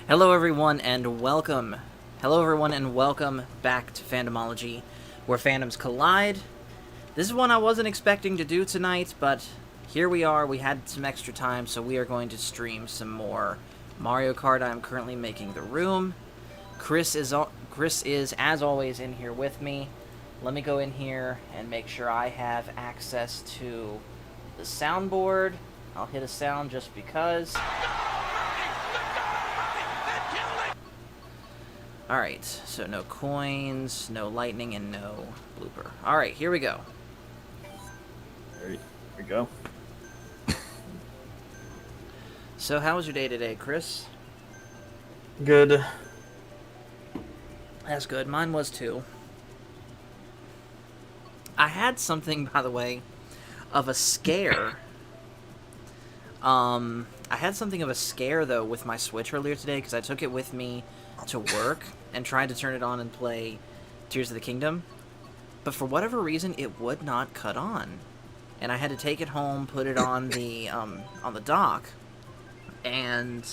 Hello everyone and welcome. Hello everyone and welcome back to Fandomology, where fandoms collide. This is one I wasn't expecting to do tonight, but here we are. We had some extra time, so we are going to stream some more Mario Kart. I'm currently making the room. Chris is as always in here with me. Let me go in here and make sure I have access to the soundboard. I'll hit a sound just because. Alright, so no coins, no lightning, and no blooper. Alright, here we go. There we go. So how was your day today, Chris? Good. That's good. Mine was too. I had something, by the way, of a scare. I had something of a scare, though, with my Switch earlier today, because I took it with me to work and tried to turn it on and play Tears of the Kingdom. But for whatever reason, it would not cut on. And I had to take it home, put it on the dock, and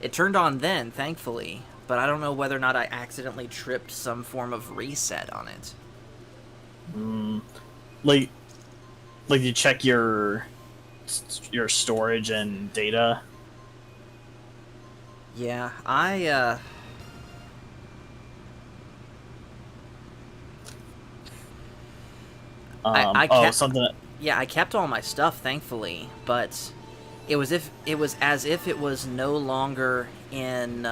it turned on then, thankfully. But I don't know whether or not I accidentally tripped some form of reset on it. Like you check your storage and data. Yeah, I kept, something. yeah, I kept all my stuff, thankfully, but it was as if it was no longer in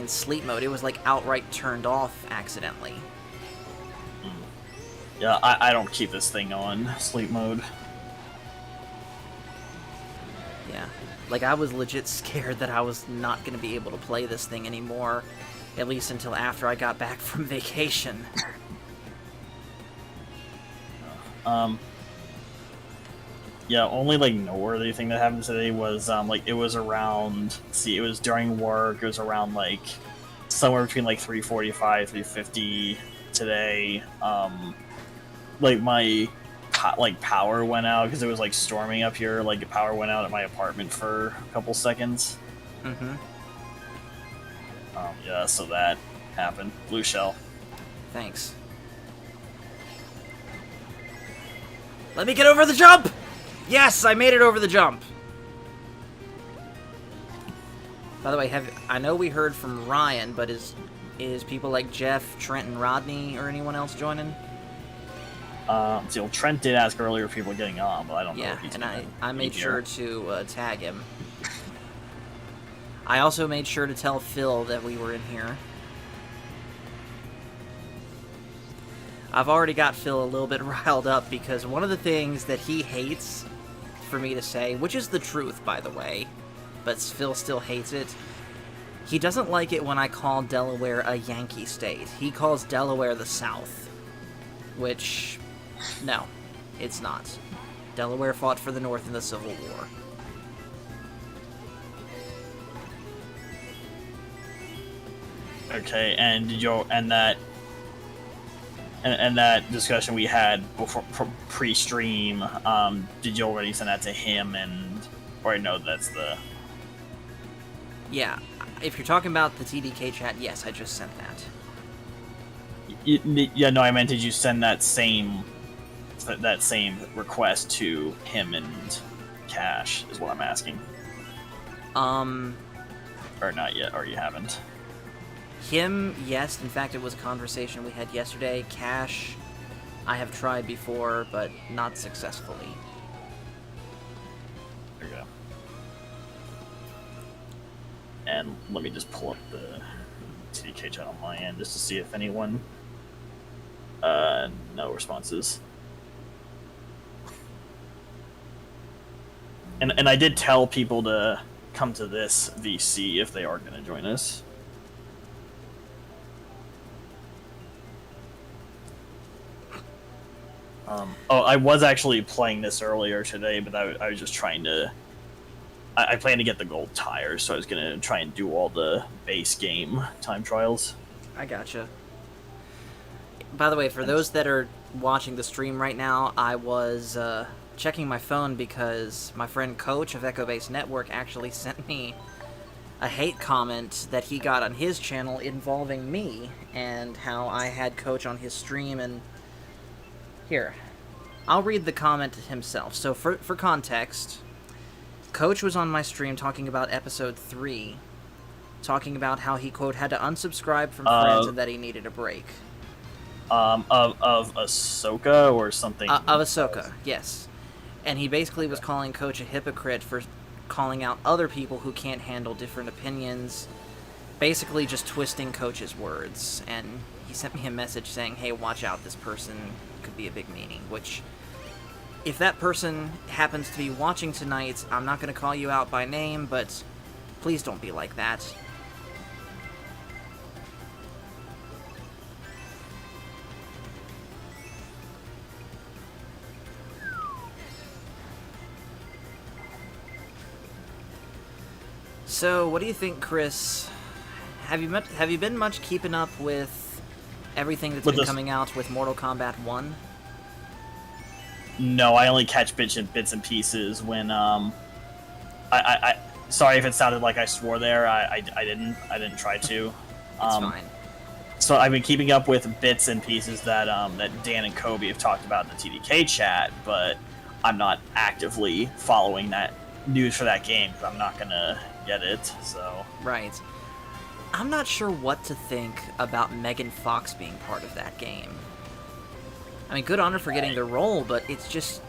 sleep mode. It was like outright turned off accidentally. Yeah, I don't keep this thing on sleep mode. Yeah, like I was legit scared that I was not going to be able to play this thing anymore, at least until after I got back from vacation. Yeah, only like noteworthy thing that happened today was it was around. It was during work. It was around like somewhere between like 3:45, 3:50 today. Like my power went out because it was like storming up here. Like power went out at my apartment for a couple seconds. Mm-hmm. Yeah, so that happened. Blue shell. Thanks. Let me get over the jump! Yes, I made it over the jump! By the way, I know we heard from Ryan, but is people like Jeff, Trent, and Rodney, or anyone else joining? So Trent did ask earlier if people were getting on, but I don't know if he's and I made sure to tag him. I also made sure to tell Phil that we were in here. I've already got Phil a little bit riled up because one of the things that he hates for me to say, which is the truth, by the way, but Phil still hates it, he doesn't like it when I call Delaware a Yankee state. He calls Delaware the South, which, no, it's not. Delaware fought for the North in the Civil War. Okay, and that discussion we had before pre-stream, did you already send that to him? Or no, that's the. Yeah, if you're talking about the TDK chat, yes, I just sent that. Yeah, no, I meant did you send that same request to him and Cash? Is what I'm asking. Or not yet, or you haven't. Him, yes. In fact, it was a conversation we had yesterday. Cash, I have tried before, but not successfully. There you go. And let me just pull up the TDK chat on my end just to see if anyone. No responses. And I did tell people to come to this VC if they are going to join us. I was actually playing this earlier today, but I was just trying to. I plan to get the gold tires, so I was gonna try and do all the base game time trials. I gotcha. By the way, for those that are watching the stream right now, I was checking my phone because my friend Coach of Echo Base Network actually sent me a hate comment that he got on his channel involving me and how I had Coach on his stream. And here, I'll read the comment himself. So for context, Coach was on my stream talking about episode 3, talking about how he, quote, had to unsubscribe from friends and that he needed a break. Of Ahsoka or something? Of Ahsoka, yes. And he basically was calling Coach a hypocrite for calling out other people who can't handle different opinions, basically just twisting Coach's words. And he sent me a message saying, hey, watch out, this person could be a big meanie, which, if that person happens to be watching tonight, I'm not going to call you out by name, but please don't be like that. So, what do you think, Chris? Have you been much keeping up with everything that's been coming out with Mortal Kombat 1? No, I only catch bits and pieces when I sorry if it sounded like I swore there. I didn't try to. It's fine. So I've been keeping up with bits and pieces that that Dan and Kobe have talked about in the TDK chat, but I'm not actively following that news for that game because I'm not gonna get it. So right. I'm not sure what to think about Megan Fox being part of that game. I mean, good on her for getting the role, but it's just,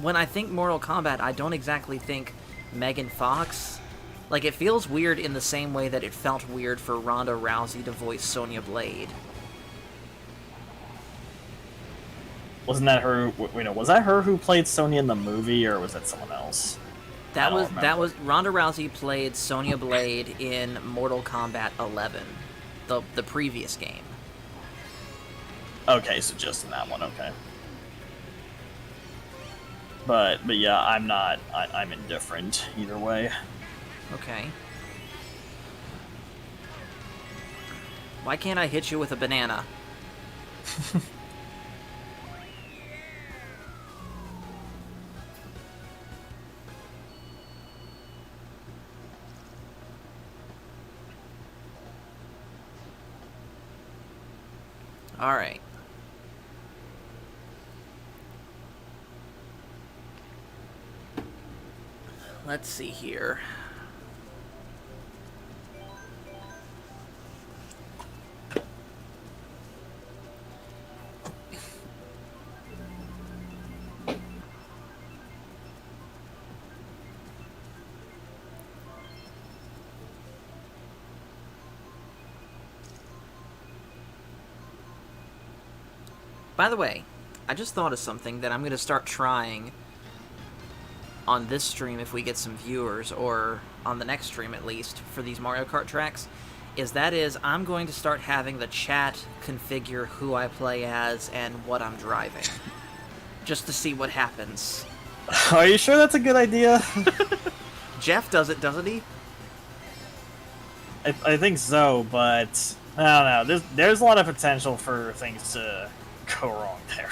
when I think Mortal Kombat, I don't exactly think Megan Fox. Like, it feels weird in the same way that it felt weird for Ronda Rousey to voice Sonya Blade. Wasn't that her? Was that her who played Sonya in the movie, or was that someone else? That was Ronda Rousey played Sonya Blade in Mortal Kombat 11, the previous game. Okay, so just in that one, okay. But yeah, I'm indifferent either way. Okay. Why can't I hit you with a banana? Alright. Let's see here. By the way, I just thought of something that I'm going to start trying on this stream if we get some viewers, or on the next stream at least, for these Mario Kart tracks, is I'm going to start having the chat configure who I play as and what I'm driving. Just to see what happens. Are you sure that's a good idea? Jeff does it, doesn't he? I think so, but I don't know. There's a lot of potential for things to go wrong there.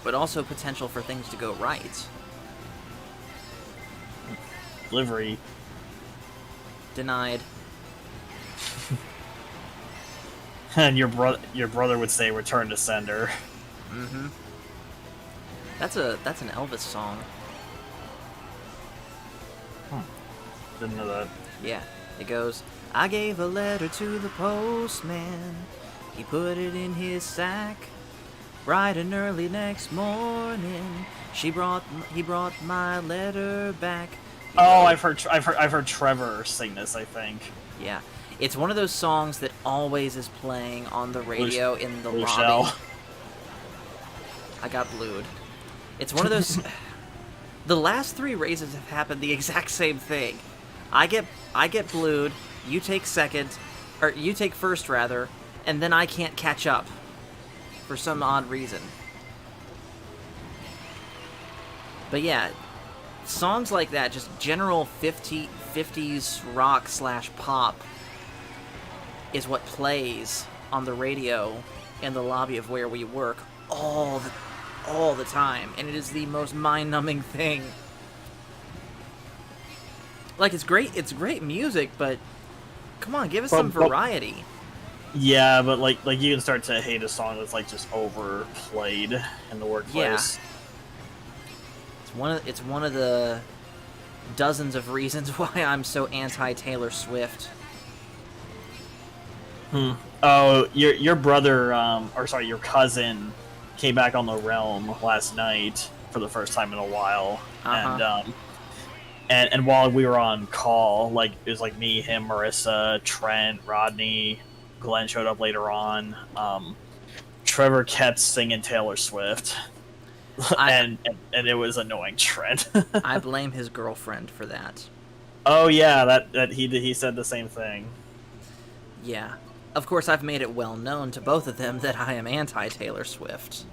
But also potential for things to go right. Delivery. Denied. And your brother would say return to sender. Mm-hmm. That's an Elvis song. Didn't know that. Yeah. It goes, I gave a letter to the postman. He put it in his sack. Bright and early next morning, he brought my letter back. Oh, I've heard Trevor sing this, I think. Yeah. It's one of those songs that always is playing on the radio in the lobby. Shell. I got blued. It's one of those... The last 3 races have happened the exact same thing. I get blued, you take second, or you take first rather, and then I can't catch up for some odd reason. But yeah, songs like that, just general 50s rock / pop, is what plays on the radio in the lobby of where we work all the time, and it is the most mind-numbing thing. Like, it's great music, but come on, give us some variety. Yeah, but like you can start to hate a song that's like just overplayed in the workplace. Yeah. It's one of the dozens of reasons why I'm so anti-Taylor Swift. Oh, your brother, or sorry, your cousin came back on the Realm last night for the first time in a while, and while we were on call, like it was like me, him, Marissa, Trent, Rodney, Glenn showed up later on. Trevor kept singing Taylor Swift, and it was annoying Trent. I blame his girlfriend for that. Oh yeah, that he said the same thing. Yeah. Of course, I've made it well known to both of them that I am anti-Taylor Swift.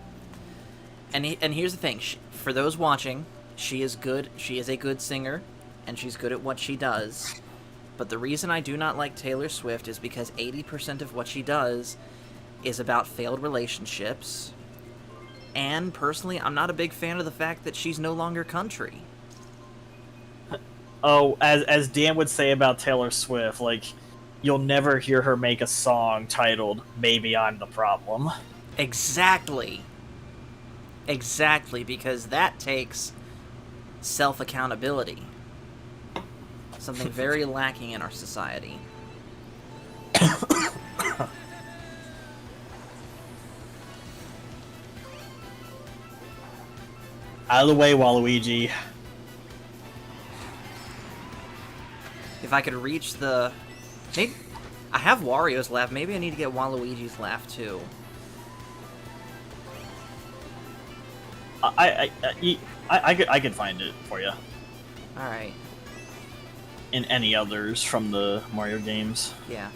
And here's the thing. For those watching, she is good. She is a good singer, and she's good at what she does. But the reason I do not like Taylor Swift is because 80% of what she does is about failed relationships. And personally, I'm not a big fan of the fact that she's no longer country. Oh, as Dan would say about Taylor Swift, like, you'll never hear her make a song titled "Maybe I'm the Problem." Exactly. Exactly, because that takes self-accountability. Something very lacking in our society. Out of the way, Waluigi. If I could reach the... Maybe... I have Wario's laugh. Maybe I need to get Waluigi's laugh, too. I could find it for you. Alright. In any others from the Mario games. Yeah.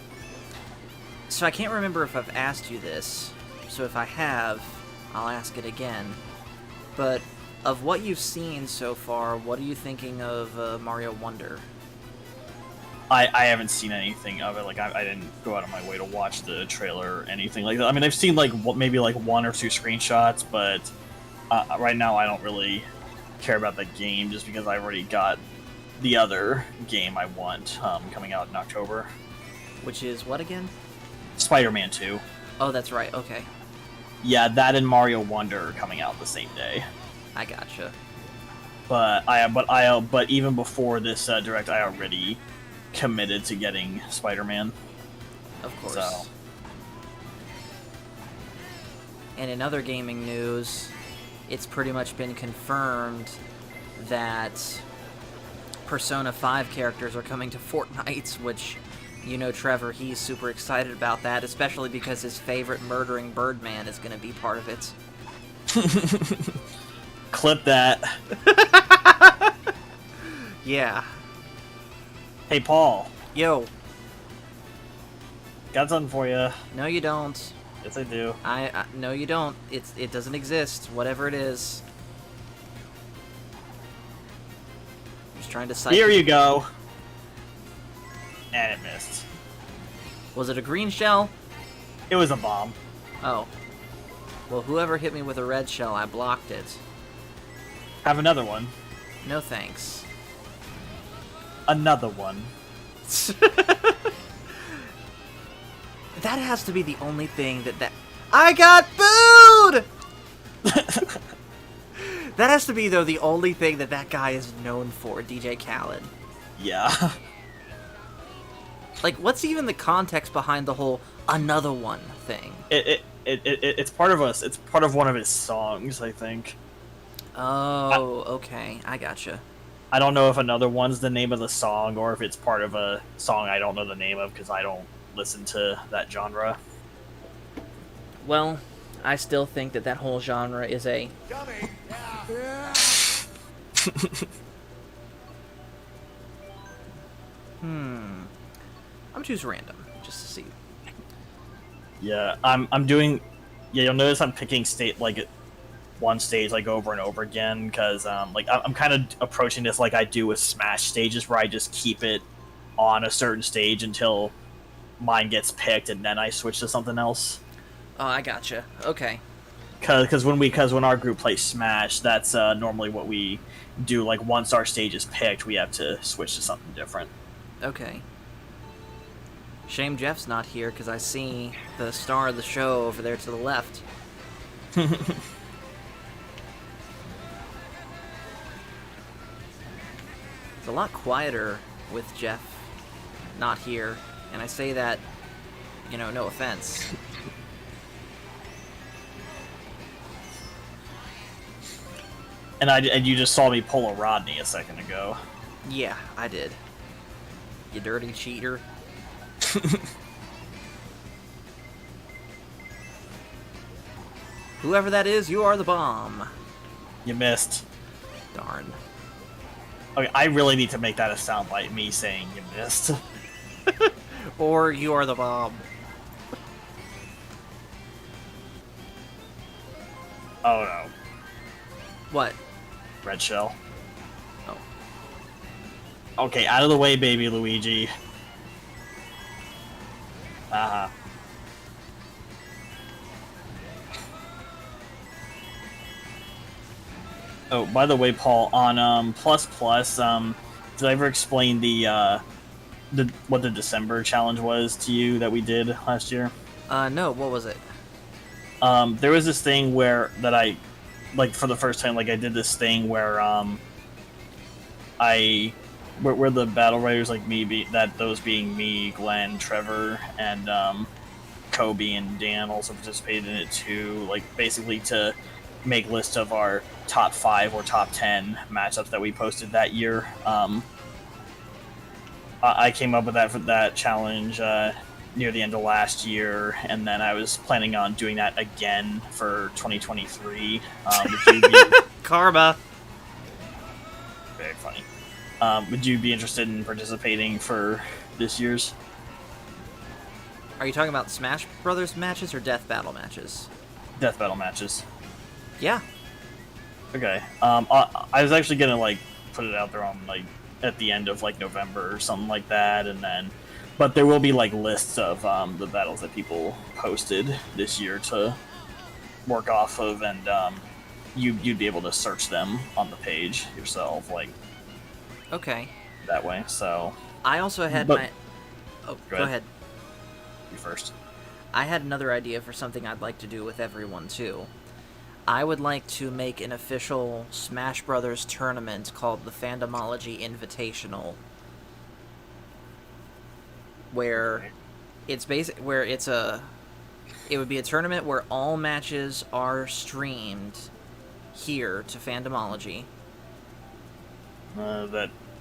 So I can't remember if I've asked you this. So if I have, I'll ask it again. But of what you've seen so far, what are you thinking of Mario Wonder? I haven't seen anything of it. Like I didn't go out of my way to watch the trailer or anything like that. I mean, I've seen like maybe like one or two screenshots, but right now I don't really care about the game just because I've already got the other game I want coming out in October. Which is what again? Spider-Man 2. Oh, that's right. Okay. Yeah, that and Mario Wonder are coming out the same day. I gotcha. But even before this direct, I already committed to getting Spider-Man. Of course. So. And in other gaming news, it's pretty much been confirmed that Persona 5 characters are coming to Fortnite, which, you know, Trevor, he's super excited about that, especially because his favorite murdering Birdman is going to be part of it. Clip that. Yeah. Hey, Paul. Yo. Got something for you. No, you don't. Yes, I do. No, you don't. It doesn't exist. Whatever it is. I'm just trying to cite. Here you go. And it missed. Was it a green shell? It was a bomb. Oh. Well, whoever hit me with a red shell, I blocked it. Have another one. No thanks. Another one. That has to be the only thing that... I got booed! That has to be, though, the only thing that guy is known for, DJ Khaled. Yeah. Like, what's even the context behind the whole another one thing? It's part of us. It's part of one of his songs, I think. Oh, okay. I gotcha. I don't know if another one's the name of the song or if it's part of a song I don't know the name of because I don't listen to that genre. Well, I still think that whole genre is a... Dummy. Yeah. I'm choose random, just to see. Yeah, I'm doing... Yeah, you'll notice I'm picking one stage like over and over again because like I'm kind of approaching this like I do with Smash stages where I just keep it on a certain stage until mine gets picked and then I switch to something else. Oh, I gotcha. Okay. because when our group plays Smash, that's normally what we do. Like once our stage is picked, we have to switch to something different. Okay. Shame Jeff's not here, because I see the star of the show over there to the left. It's a lot quieter with Jeff not here, and I say that, you know, no offense. And you just saw me pull a Rodney a second ago. Yeah, I did. You dirty cheater. Whoever that is, you are the bomb. You missed. Darn. Okay, I really need to make that a soundbite, me saying you missed. Or you are the bomb. Oh no. What? Red shell. Oh. Okay, out of the way, baby Luigi. Uh-huh. Oh, by the way, Paul, on Plus Plus, did I ever explain what the December challenge was to you that we did last year? No, what was it? There was this thing where I, like, for the first time, like, I did this thing where where the battle writers like me those being me, Glenn, Trevor, and Kobe and Dan also participated in it too. Like basically to make lists of our top 5 or top 10 matchups that we posted that year. I came up with that challenge near the end of last year, and then I was planning on doing that again for 2023. Karma. Very funny. Would you be interested in participating for this year's? Are you talking about Smash Brothers matches or Death Battle matches? Death Battle matches. Yeah. Okay. I was actually gonna like put it out there on like at the end of like November or something like that, and then, but there will be like lists of the battles that people posted this year to work off of, and you'd be able to search them on the page yourself, like. Okay. That way, so. I also had but, my. Oh, go ahead. You first. I had another idea for something I'd like to do with everyone too. I would like to make an official Smash Brothers tournament called the Fandomology Invitational, where it's it would be a tournament where all matches are streamed here to Fandomology.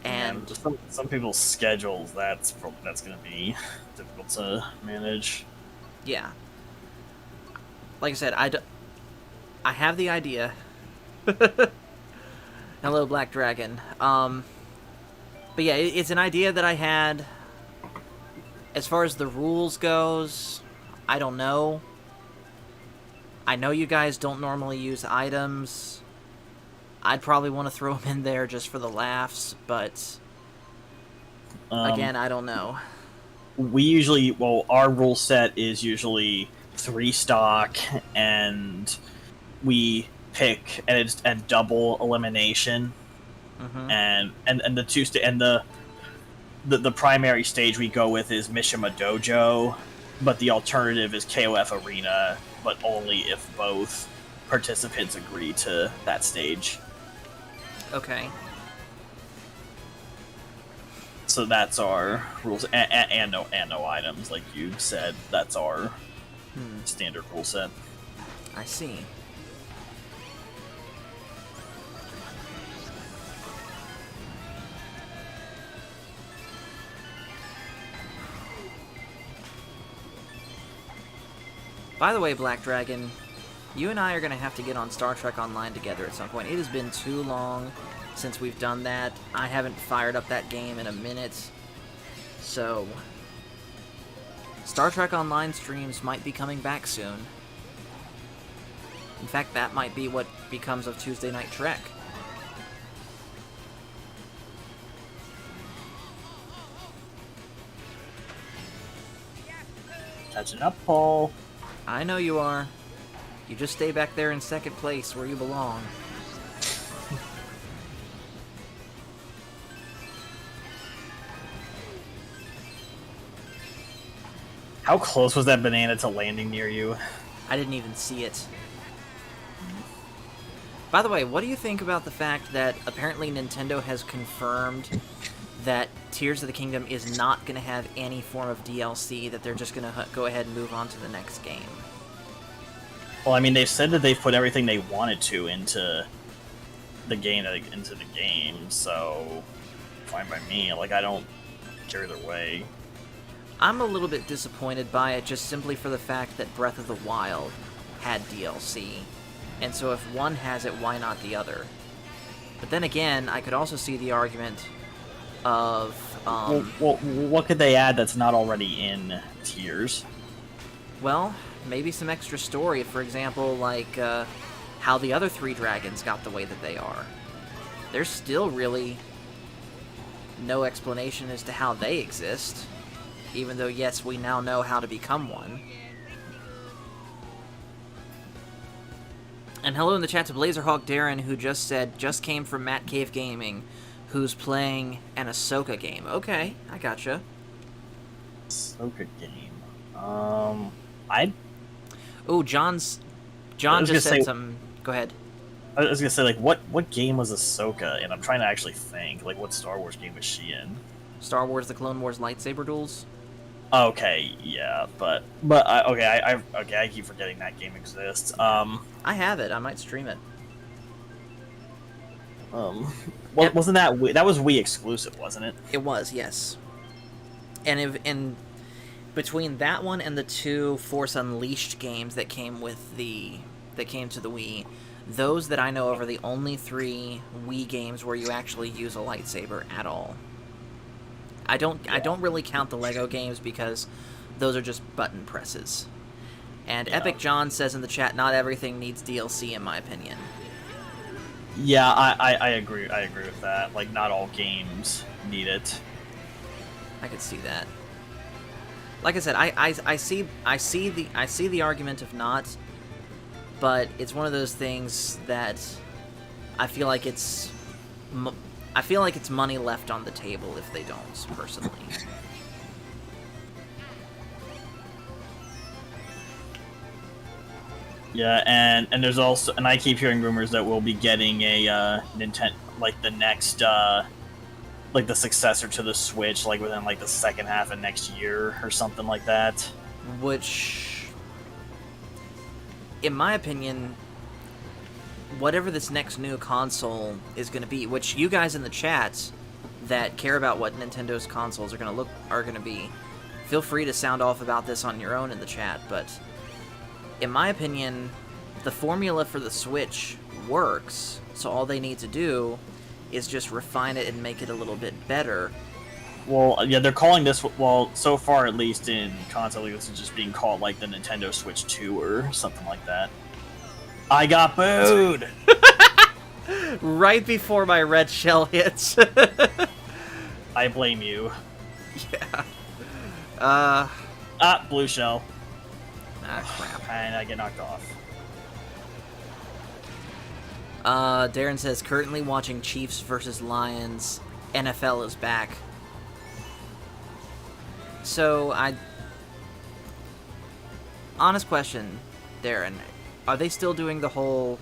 And just some people's schedules, that's going to be difficult to manage. Yeah. Like I said, I have the idea. Hello, Black Dragon. But yeah, it's an idea that I had. As far as the rules goes, I don't know. I know you guys don't normally use items. I'd probably want to throw them in there just for the laughs, but again, I don't know. Our rule set is usually 3 stock, and we pick, and it's a double elimination, and the primary stage we go with is Mishima Dojo, but the alternative is KOF Arena, but only if both participants agree to that stage. Okay. So that's our rules, and no items, like you said. That's our standard rule set. I see. By the way, Black Dragon, you and I are going to have to get on Star Trek Online together at some point. It has been too long since we've done that. I haven't fired up that game in a minute. So, Star Trek Online streams might be coming back soon. In fact, that might be what becomes of Tuesday Night Trek. Catching up, Paul. I know you are. You just stay back there in second place where you belong. How close was that banana to landing near you? I didn't even see it. By the way, what do you think about the fact that apparently Nintendo has confirmed that Tears of the Kingdom is not going to have any form of DLC, that they're just going to go ahead and move on to the next game? Well, I mean, they've said that they've put everything they wanted to into the game, so fine by me. Like, I don't care either way. I'm a little bit disappointed by it, just simply for the fact that Breath of the Wild had DLC. And so if one has it, why not the other? But then again, I could also see the argument of... Well, what could they add that's not already in Tears? Well, maybe some extra story. For example, like how the other three dragons got the way that they are. There's still really no explanation as to how they exist. Even though, yes, we now know how to become one. And hello in the chat to Blazerhawk Darren, who just said, just came from Matt Cave Gaming, who's playing an Ahsoka game. Okay, I gotcha. Ahsoka game. John just said something. Go ahead. I was gonna say, like, what game was Ahsoka? And I'm trying to actually think, like, what Star Wars game was she in? Star Wars: The Clone Wars lightsaber duels. Okay, yeah, but I keep forgetting that game exists. I have it. I might stream it. Wasn't that was Wii exclusive, wasn't it? It was, yes. And between that one and the two Force Unleashed games that came to the Wii, those that I know of are the only 3 Wii games where you actually use a lightsaber at all. I don't really count the Lego games because those are just button presses. And yeah. Epic John says in the chat, not everything needs DLC, in my opinion. Yeah, I agree. I agree with that. Like, not all games need it. I could see that. Like I said, I see the argument of not, but it's one of those things that I feel like it's money left on the table if they don't, personally. Yeah, and there's also, and I keep hearing rumors that we'll be getting a Nintendo, like the next, like the successor to the Switch, like within like the second half of next year or something like that. Which, in my opinion, whatever this next new console is going to be, which you guys in the chat that care about what Nintendo's consoles are going to be, feel free to sound off about this on your own in the chat, but in my opinion, the formula for the Switch works, so all they need to do is just refine it and make it a little bit better. Well, yeah, they're calling this, well, so far at least in console, this is just being called like the Nintendo Switch 2 or something like that. I got booed! Right before my red shell hits. I blame you. Yeah. Blue shell. Ah, crap. And I get knocked off. Darren says, currently watching Chiefs versus Lions. NFL is back. So, honest question, Darren. Are they still doing that whole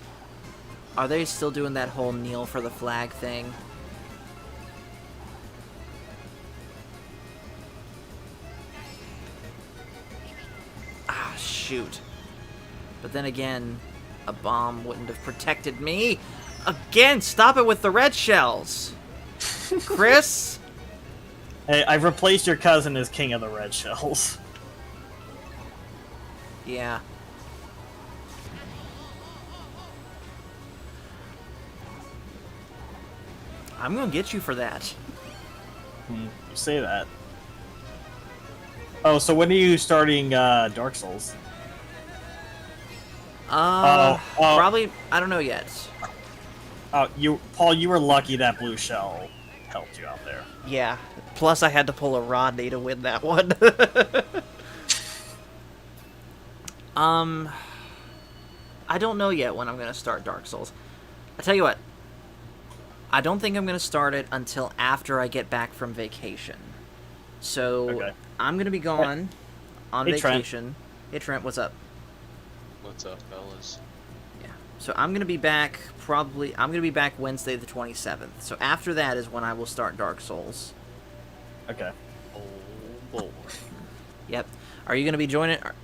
kneel for the flag thing? Ah, shoot. But then again, a bomb wouldn't have protected me. Again, stop it with the red shells. Chris? Hey, I've replaced your cousin as king of the red shells. Yeah. I'm gonna get you for that. You say that. Oh, so when are you starting Dark Souls? Probably, I don't know yet. Paul, you were lucky that blue shell helped you out there. Yeah. Plus, I had to pull a Rodney to win that one. I don't know yet when I'm going to start Dark Souls. I tell you what, I don't think I'm going to start it until after I get back from vacation. So Okay. I'm going to be gone on Hey, Trent. vacation. Hey Trent, what's up? What's up, fellas? Yeah. So I'm going to be back Wednesday the 27th. So after that is when I will start Dark Souls. Okay. Oh boy. Yep. Are you going to be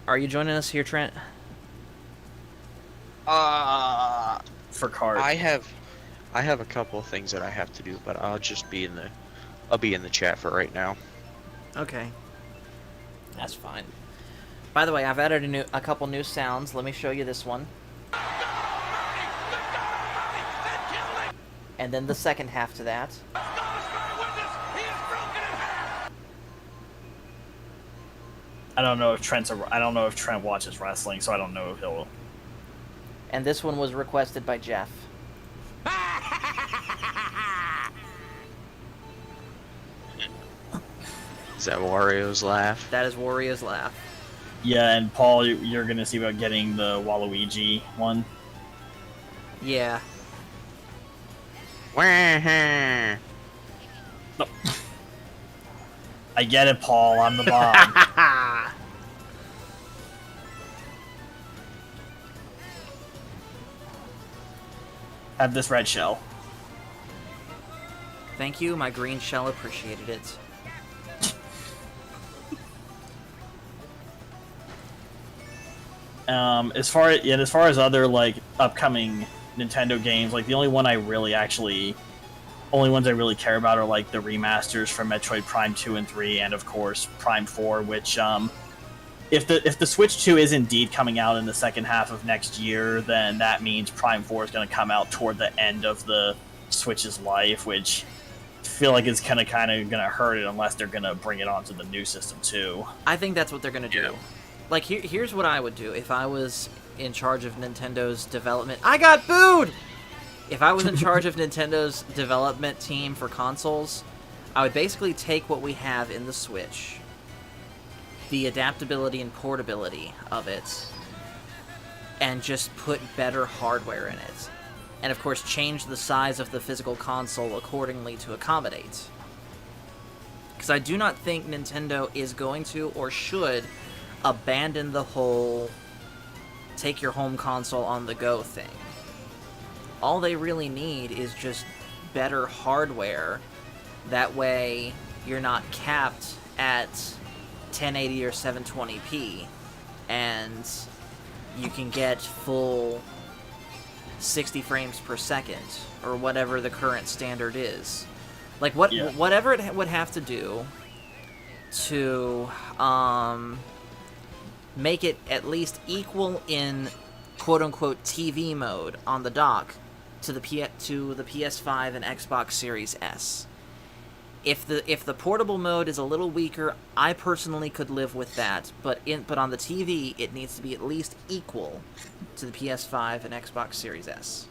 are you joining us here, Trent? For Kart. I have a couple of things that I have to do, but I'll just be in the chat for right now. Okay. That's fine. By the way, I've added a couple new sounds. Let me show you this one. And then the second half to that. I don't know if Trent watches wrestling, so I don't know if he'll. And this one was requested by Jeff. Is that Wario's laugh? That is Warrior's laugh. Yeah, and Paul, you're gonna see about getting the Waluigi one. Yeah. Wah-ha. No. I get it, Paul. I'm the bomb. Have this red shell. Thank you, my green shell appreciated it. As far as other like upcoming Nintendo games, like the only ones I really care about are like the remasters for Metroid Prime 2 and 3, and of course Prime 4. Which, if the Switch 2 is indeed coming out in the second half of next year, then that means Prime 4 is going to come out toward the end of the Switch's life, which I feel like is kind of going to hurt it unless they're going to bring it onto the new system too. I think that's what they're going to do. Like, here's what I would do if I was in charge of Nintendo's development. I got booed! If I was in charge of Nintendo's development team for consoles, I would basically take what we have in the Switch, the adaptability and portability of it, and just put better hardware in it. And of course, change the size of the physical console accordingly to accommodate. Because I do not think Nintendo is going to or should abandon the whole take your home console on the go thing. All they really need is just better hardware. That way, you're not capped at 1080 or 720p, and you can get full 60 frames per second, or whatever the current standard is. Like, whatever it would have to do to make it at least equal in quote-unquote TV mode on the dock to the PS5 and Xbox Series S. If the portable mode is a little weaker, I personally could live with that, but on the TV, it needs to be at least equal to the PS5 and Xbox Series S.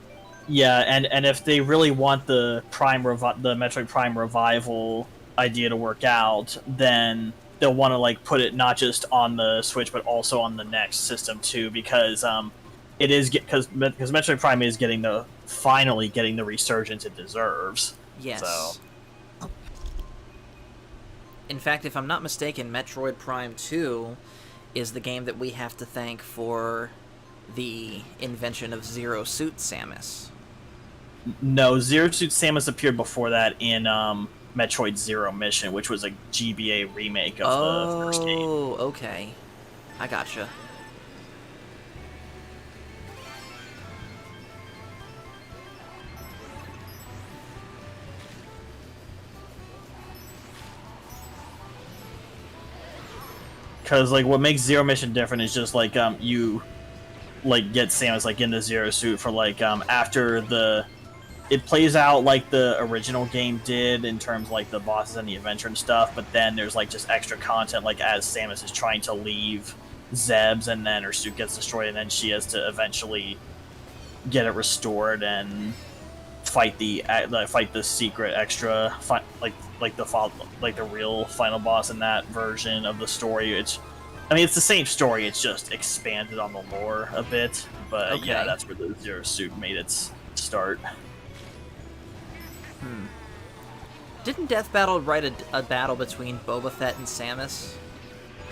Yeah, and if they really want the Metroid Prime Revival idea to work out, then they'll want to like put it not just on the Switch but also on the next system too, because because Metroid Prime is finally getting the resurgence it deserves. Yes. So. In fact, if I'm not mistaken, Metroid Prime 2 is the game that we have to thank for the invention of Zero Suit Samus. No, Zero Suit Samus appeared before that in Metroid Zero Mission, which was a GBA remake of the first game. Oh, okay. I gotcha. Because like what makes Zero Mission different is just like you like get Samus like in the Zero Suit for like after it plays out like the original game did in terms of like the bosses and the adventure and stuff, but then there's like just extra content like as Samus is trying to leave Zeb's and then her suit gets destroyed and then she has to eventually get it restored and fight the secret extra the real final boss in that version of the story. It's the same story, it's just expanded on the lore a bit, But yeah, Okay. that's where the Zero Suit made its start. Didn't Death Battle write a battle between Boba Fett and Samus?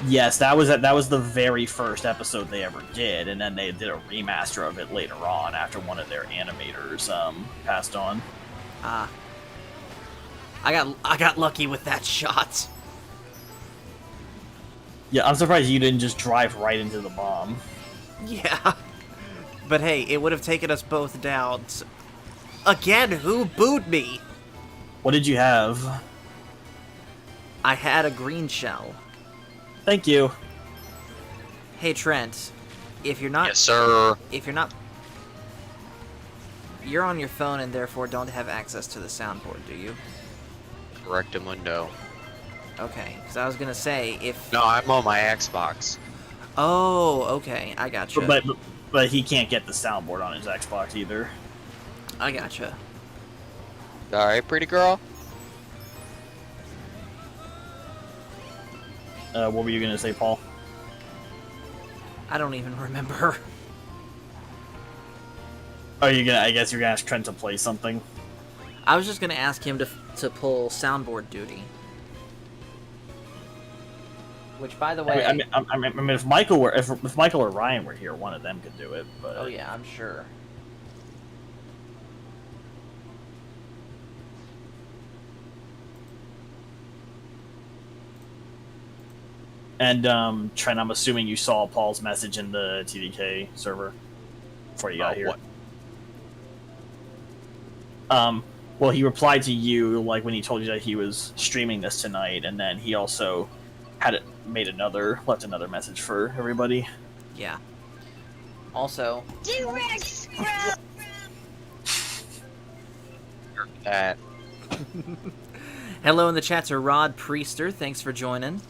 Yes, that was the very first episode they ever did, and then they did a remaster of it later on after one of their animators passed on. Ah. I got lucky with that shot. Yeah, I'm surprised you didn't just drive right into the bomb. Yeah. But hey, it would have taken us both down. So... Again, who booed me? What did you have? I had a green shell. Thank you. Hey Trent, if you're not Yes, sir. if you're not you're on your phone and therefore don't have access to the soundboard, do you? Correctamundo. Okay, because I was gonna say if No, I'm on my Xbox. Oh, okay, I gotcha. But he can't get the soundboard on his Xbox either. I gotcha. Alright, pretty girl. What were you gonna say, Paul? I don't even remember. Oh, I guess you're gonna ask Trent to play something. I was just gonna ask him to pull soundboard duty. Which, by the way, I mean, if Michael or Ryan were here, one of them could do it. But oh yeah, I'm sure. And Trent, I'm assuming you saw Paul's message in the TDK server before you got here. What? Well, he replied to you like when he told you that he was streaming this tonight, and then he also left another message for everybody. Yeah. Also, That. hello in the chat to Rod Priester. Thanks for joining.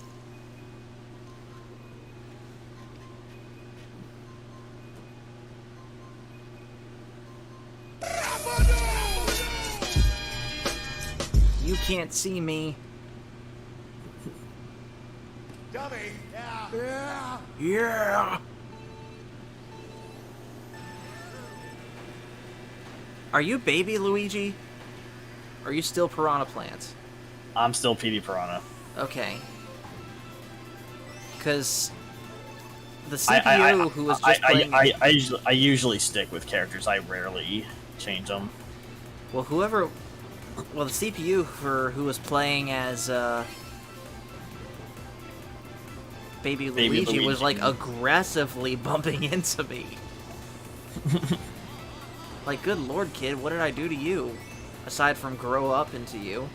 You can't see me. Dummy. Yeah. Yeah. Are you baby Luigi? Or are you still Piranha Plant? I'm still PD Piranha. Okay. Because the CPU who was just playing... I usually stick with characters. I rarely change them. Well, the CPU who was playing as Baby Luigi was like aggressively bumping into me. Like, good lord, kid, what did I do to you? Aside from grow up into you.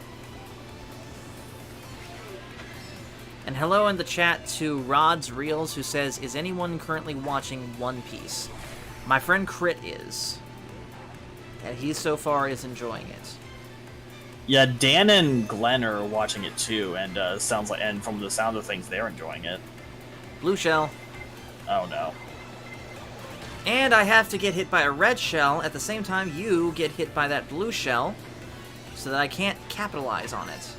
And hello in the chat to Rod's Reels, who says, is anyone currently watching One Piece? My friend Crit is. And he so far is enjoying it. Yeah, Dan and Glenn are watching it too, and and from the sound of things, they're enjoying it. Blue shell. Oh no. And I have to get hit by a red shell at the same time you get hit by that blue shell, so that I can't capitalize on it.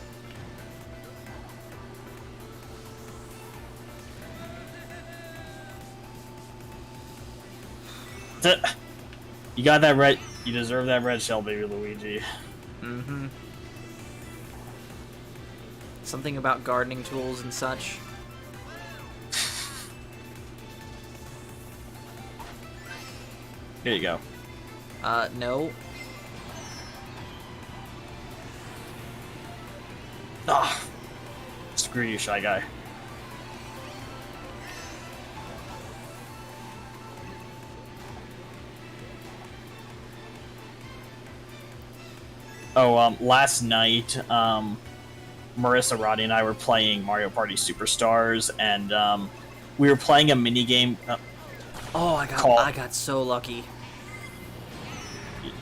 You got that red. You deserve that red shell, baby Luigi. Mm-hmm. Something about gardening tools and such. Here you go. No. Ah, screw you, Shy Guy. Oh, last night, Marissa, Roddy, and I were playing Mario Party Superstars, and we were playing a mini game. Oh, I got so lucky.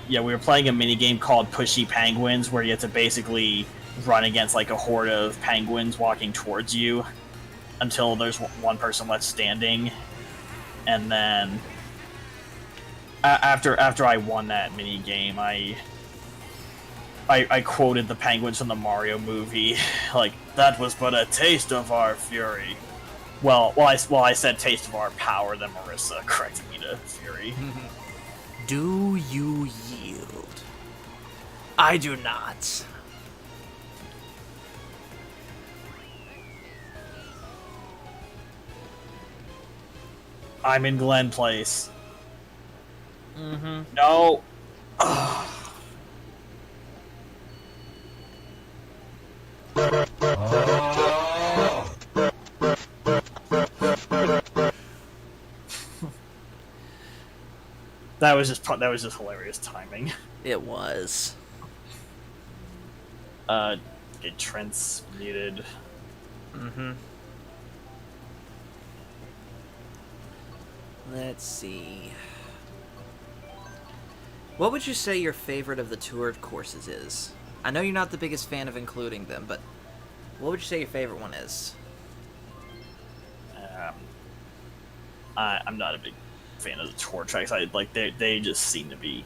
Yeah, we were playing a mini game called Pushy Penguins, where you have to basically run against like a horde of penguins walking towards you until there's one person left standing, and then after I won that mini game, I quoted the penguins from the Mario movie, like, that was but a taste of our fury. I said taste of our power, then Marissa corrected me to Fury. Do you yield? I do not. I'm in Glen Place. Mm-hmm. No. That was just hilarious timing. It was. Get Trent's muted. Mm-hmm. Let's see. What would you say your favorite of the toured courses is? I know you're not the biggest fan of including them, but what would you say your favorite one is? I'm not a big fan of the tour tracks. They just seem to be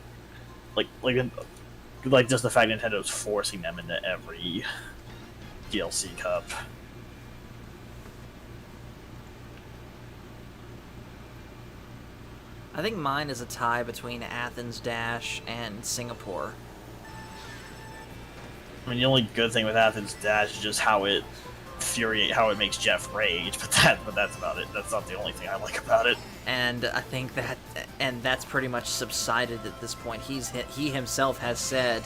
like just the fact Nintendo's forcing them into every DLC cup. I think mine is a tie between Athens Dash and Singapore. I mean, the only good thing with Athens Dash is just how it makes Jeff rage, but that's about it. That's not the only thing I like about it. And I think that's pretty much subsided at this point. He himself has said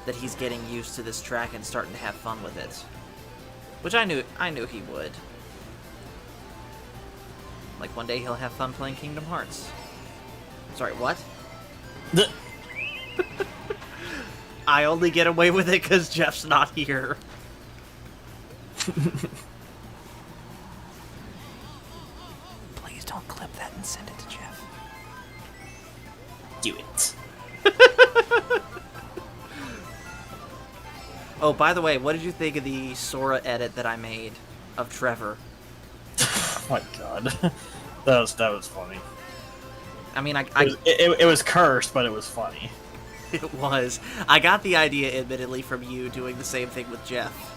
that he's getting used to this track and starting to have fun with it, which I knew he would. Like one day he'll have fun playing Kingdom Hearts. Sorry, what? I only get away with it because Jeff's not here. Please don't clip that and send it to Jeff. Do it. Oh, by the way, what did you think of the Sora edit that I made of Trevor? Oh my god, that was funny. I mean, it was cursed, but it was funny. It was. I got the idea, admittedly, from you doing the same thing with Jeff.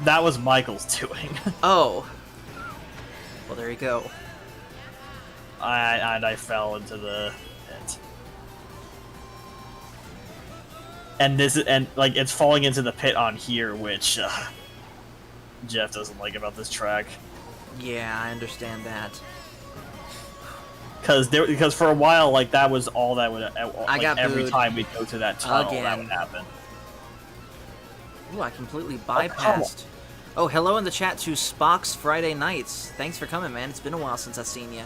That was Michael's doing. Oh. Well, there you go. I fell into the pit. And it's falling into the pit on here, which Jeff doesn't like about this track. Yeah, I understand that. Because for a while, like, that was all that would. I got every booed. time we'd go to that tunnel, Again. that would happen. Ooh, I completely bypassed. Oh, hello in the chat to Spock's Friday Nights. Thanks for coming, man. It's been a while since I've seen you.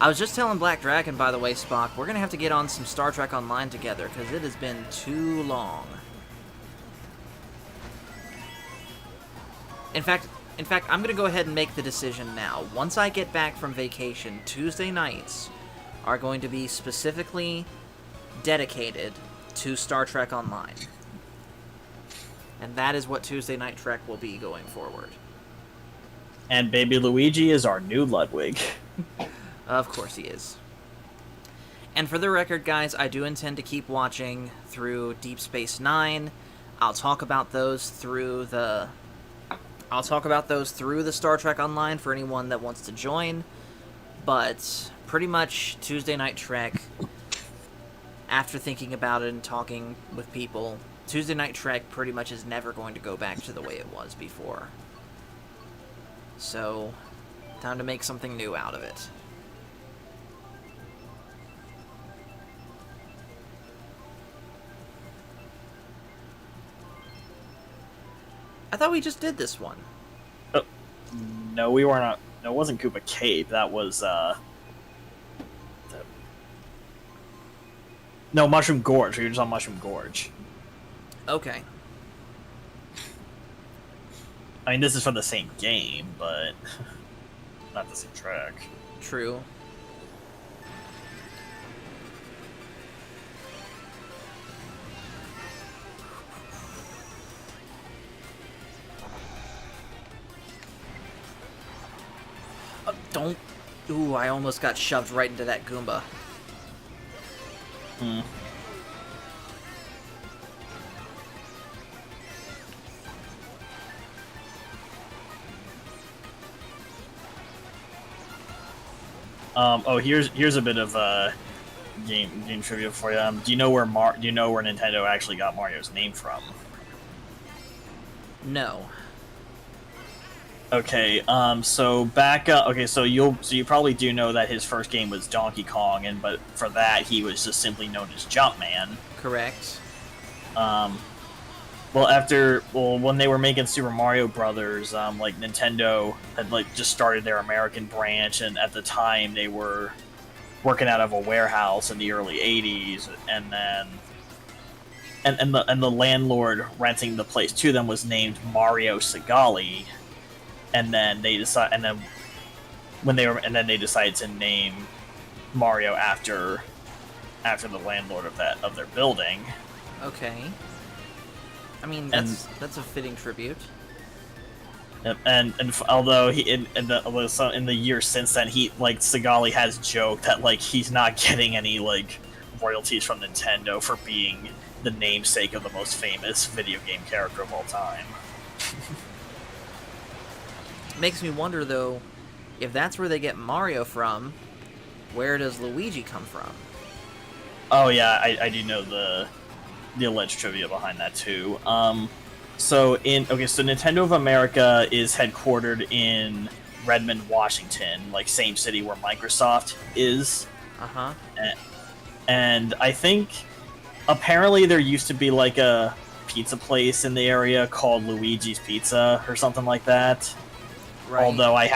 I was just telling Black Dragon, by the way, Spock, we're going to have to get on some Star Trek Online together, because it has been too long. In fact, I'm going to go ahead and make the decision now. Once I get back from vacation, Tuesday nights are going to be specifically dedicated to Star Trek Online. And that is what Tuesday Night Trek will be going forward. And Baby Luigi is our new Ludwig. Of course he is. And for the record, guys, I do intend to keep watching through Deep Space Nine. I'll talk about those through the Star Trek Online for anyone that wants to join. But pretty much Tuesday Night Trek, after thinking about it and talking with people, Tuesday Night Trek pretty much is never going to go back to the way it was before. So, time to make something new out of it. I thought we just did this one. No, we were not. No, it wasn't Koopa Cave. That was no, Mushroom Gorge. We were just on Mushroom Gorge. Okay. I mean, this is from the same game, but not the same track. True. Don't... Ooh, I almost got shoved right into that Goomba. Hmm. Oh, here's a bit of game trivia for you. Do you know where Nintendo actually got Mario's name from? No. Okay, so back okay, so you probably do know that his first game was Donkey Kong, but for that he was just simply known as Jumpman. Correct. Well, when they were making Super Mario Brothers, like Nintendo had like just started their American branch, and at the time they were working out of a warehouse in the early '80s, and then the landlord renting the place to them was named Mario Segali, and then they decided to name Mario after the landlord of their building. Okay. I mean, that's a fitting tribute. And although in the years since then, Segali has joked that like he's not getting any like royalties from Nintendo for being the namesake of the most famous video game character of all time. Makes me wonder though, if that's where they get Mario from, where does Luigi come from? Oh yeah, I do know the alleged trivia behind that too. So Nintendo of America is headquartered in Redmond, Washington, like same city where Microsoft is. Uh-huh. And I think apparently there used to be like a pizza place in the area called Luigi's Pizza or something like that. Right. Although I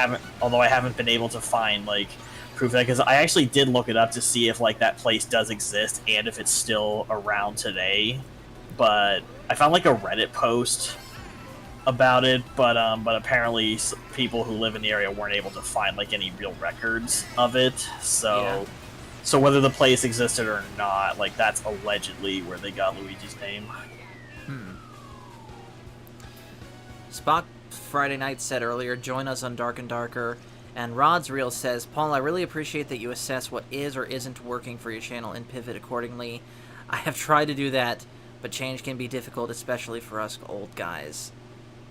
haven't been able to find like proof of that, because I actually did look it up to see if like that place does exist and if it's still around today. But I found like a Reddit post about it, but apparently people who live in the area weren't able to find like any real records of it. So whether the place existed or not, like that's allegedly where they got Luigi's name. Spock Friday Night said earlier, join us on Dark and Darker. And Rod's Reel says, Paul, I really appreciate that you assess what is or isn't working for your channel and pivot accordingly. I have tried to do that, but change can be difficult, especially for us old guys.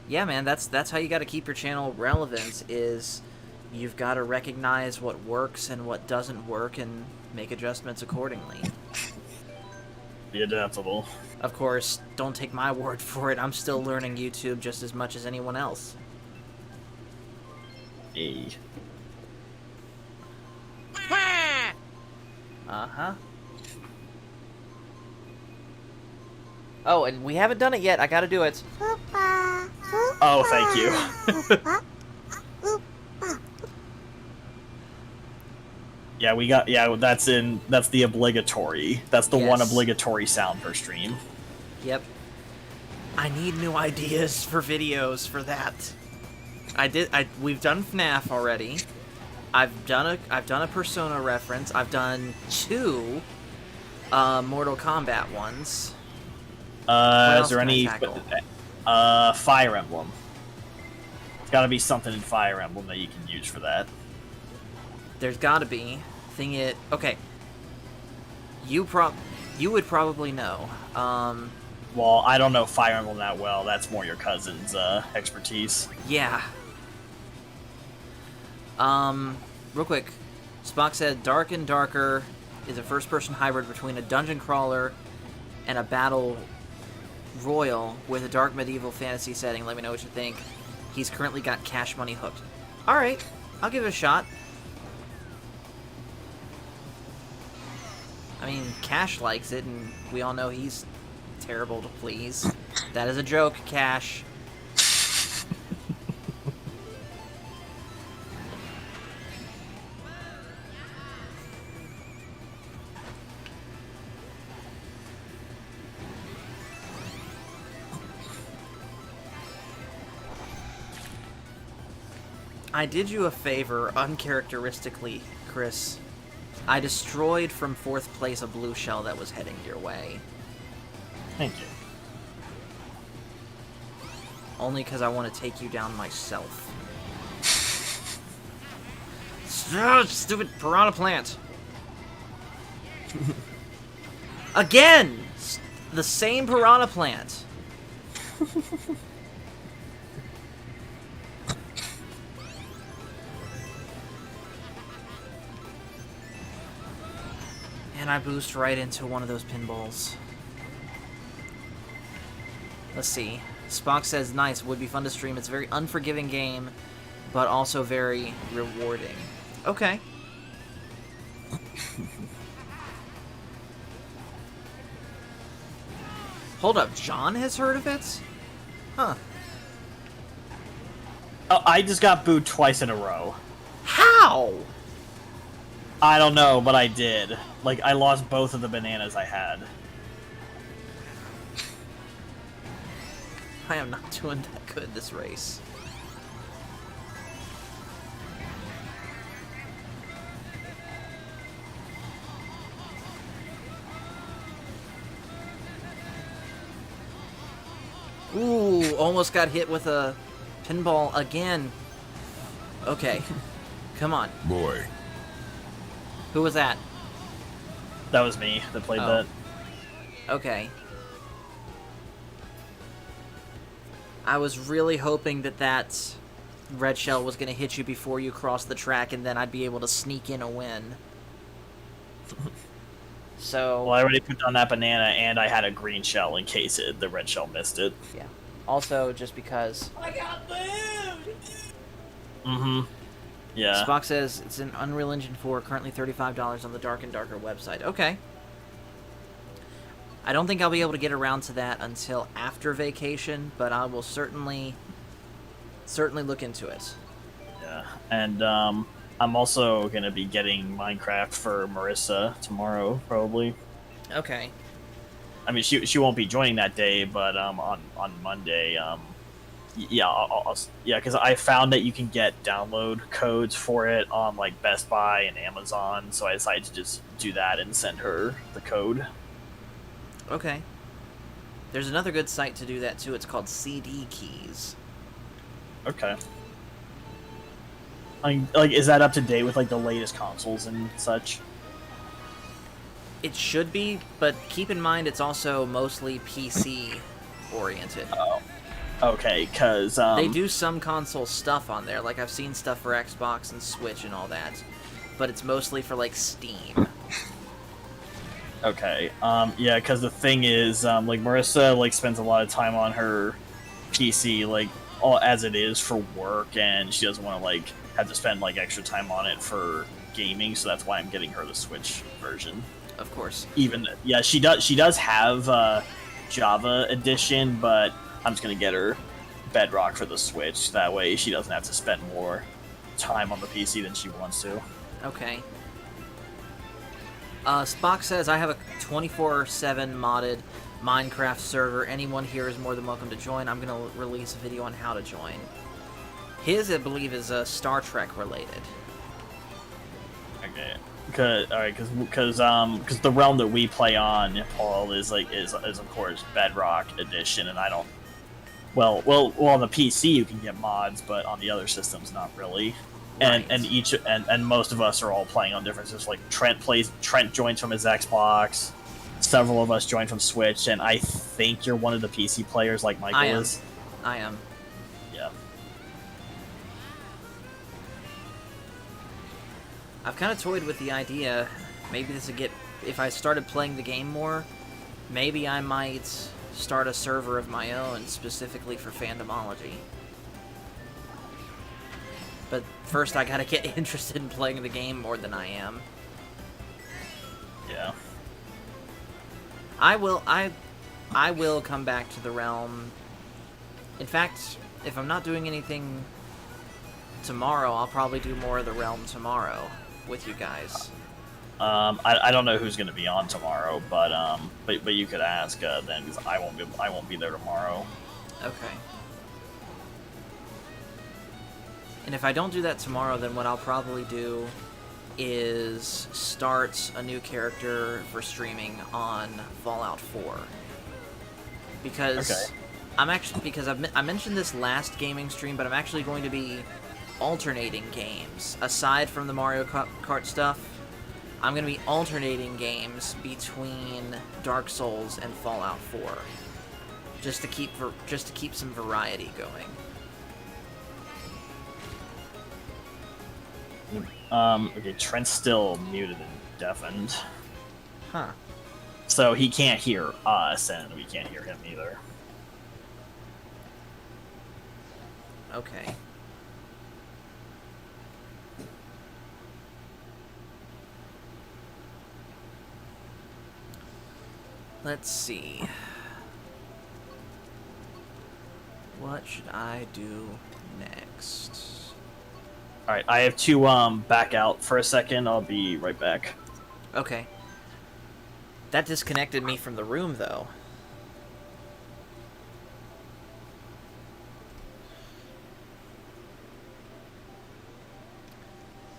Yeah, man, that's how you got to keep your channel relevant, is you've got to recognize what works and what doesn't work and make adjustments accordingly. Be adaptable. Of course, don't take my word for it. I'm still learning YouTube just as much as anyone else. Hey. Uh-huh. Oh, and we haven't done it yet. I gotta do it. Oh, thank you. that's the obligatory. That's the one Yes. obligatory sound per stream. Yep. I need new ideas for videos for that. We've done FNAF already. I've done a Persona reference. I've done 2 Mortal Kombat ones. Is there any Fire Emblem? It's got to be something in Fire Emblem that you can use for that. There's got to be. Okay. You would probably know. Well, I don't know Fire Emblem that well. That's more your cousin's expertise. Yeah. Real quick, Spock said Dark and Darker is a first-person hybrid between a dungeon crawler and a battle royal with a dark medieval fantasy setting. Let me know what you think. He's currently got Cash Money hooked. Alright, I'll give it a shot. I mean, Cash likes it, and we all know he's terrible to please. That is a joke, Cash. I did you a favor, uncharacteristically, Chris. I destroyed from 4th place a blue shell that was heading your way. Thank you. Only because I want to take you down myself. Stupid piranha plant! Again! The same piranha plant! And I boost right into one of those pinballs. Let's see. Spock says, nice, would be fun to stream. It's a very unforgiving game, but also very rewarding. Okay. Hold up, John has heard of it? Huh. Oh, I just got booed twice in a row. How? I don't know, but I did. Like, I lost both of the bananas I had. I am not doing that good this race. Ooh, almost got hit with a pinball again. Okay, come on. Boy. Who was that? That was me that played Oh. that. Okay. I was really hoping that red shell was going to hit you before you crossed the track, and then I'd be able to sneak in a win. So... Well, I already put down that banana, and I had a green shell in case the red shell missed it. yeah. Also, just because... Mm-hmm. Yeah. Spock says it's an Unreal Engine 4, currently $35 on the Dark and Darker website. Okay. I don't think I'll be able to get around to that until after vacation, but I will certainly look into it. Yeah. And I'm also gonna be getting Minecraft for Marissa tomorrow, probably. Okay. I mean, she won't be joining that day, but on Monday, yeah, yeah, because I found that you can get download codes for it on like Best Buy and Amazon, so I decided to just do that and send her the code. Okay. There's another good site to do that too. It's called CD Keys. Okay. Like, is that up to date with like the latest consoles and such? It should be, but keep in mind it's also mostly PC oriented. Oh. Okay, because They do some console stuff on there. Like I've seen stuff for Xbox and Switch and all that, but it's mostly for like Steam. Okay. Yeah, because the thing is, like Marissa like spends a lot of time on her PC, like all as it is for work, and she doesn't want to like have to spend like extra time on it for gaming. So that's why I'm getting her the Switch version. Of course. Even yeah, she does have Java edition, but I'm just gonna get her Bedrock for the Switch. That way, she doesn't have to spend more time on the PC than she wants to. Okay. Spock says, I have a 24/7 modded Minecraft server. Anyone here is more than welcome to join. I'm going to release a video on how to join. His, I believe, is Star Trek related. Okay. Because the realm that we play on, Paul, is of course Bedrock edition, and I don't. Well, on the PC you can get mods, but on the other systems not really. Right. And most of us are all playing on different systems. Like Trent joins from his Xbox. Several of us join from Switch, and I think you're one of the PC players, like Michael is. I am. Yeah. I've kind of toyed with the idea, maybe this would get, if I started playing the game more, maybe I might start a server of my own specifically for Fandomology. But first I gotta get interested in playing the game more than I am. Yeah. I will come back to the realm. In fact, if I'm not doing anything tomorrow, I'll probably do more of the realm tomorrow with you guys. I don't know who's going to be on tomorrow, but you could ask then, because I won't be there tomorrow. Okay. And if I don't do that tomorrow, then what I'll probably do is start a new character for streaming on Fallout 4. Because Okay. I mentioned this last gaming stream, but I'm actually going to be alternating games. Aside from the Mario Kart stuff, I'm going to be alternating games between Dark Souls and Fallout 4. Just to keep some variety going. Okay, Trent's still muted and deafened. Huh. So he can't hear us, and we can't hear him either. Okay. Let's see. What should I do next? Alright, I have to back out for a second. I'll be right back. Okay. That disconnected me from the room, though.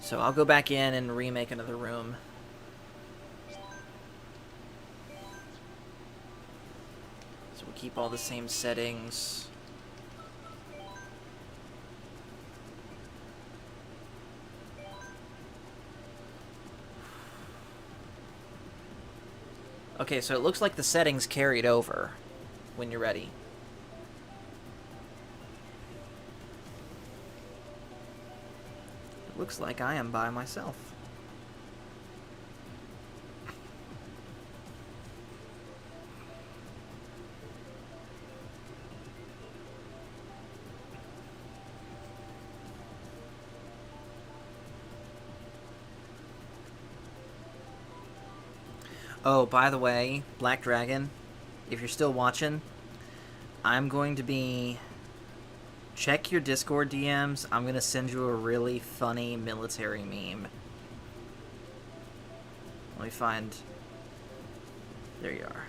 So I'll go back in and remake another room. So we'll keep all the same settings. Okay, so it looks like the settings carried over when you're ready. It looks like I am by myself. Oh, by the way, Black Dragon, if you're still watching, I'm going to be... Check your Discord DMs. I'm going to send you a really funny military meme. Let me find... There you are.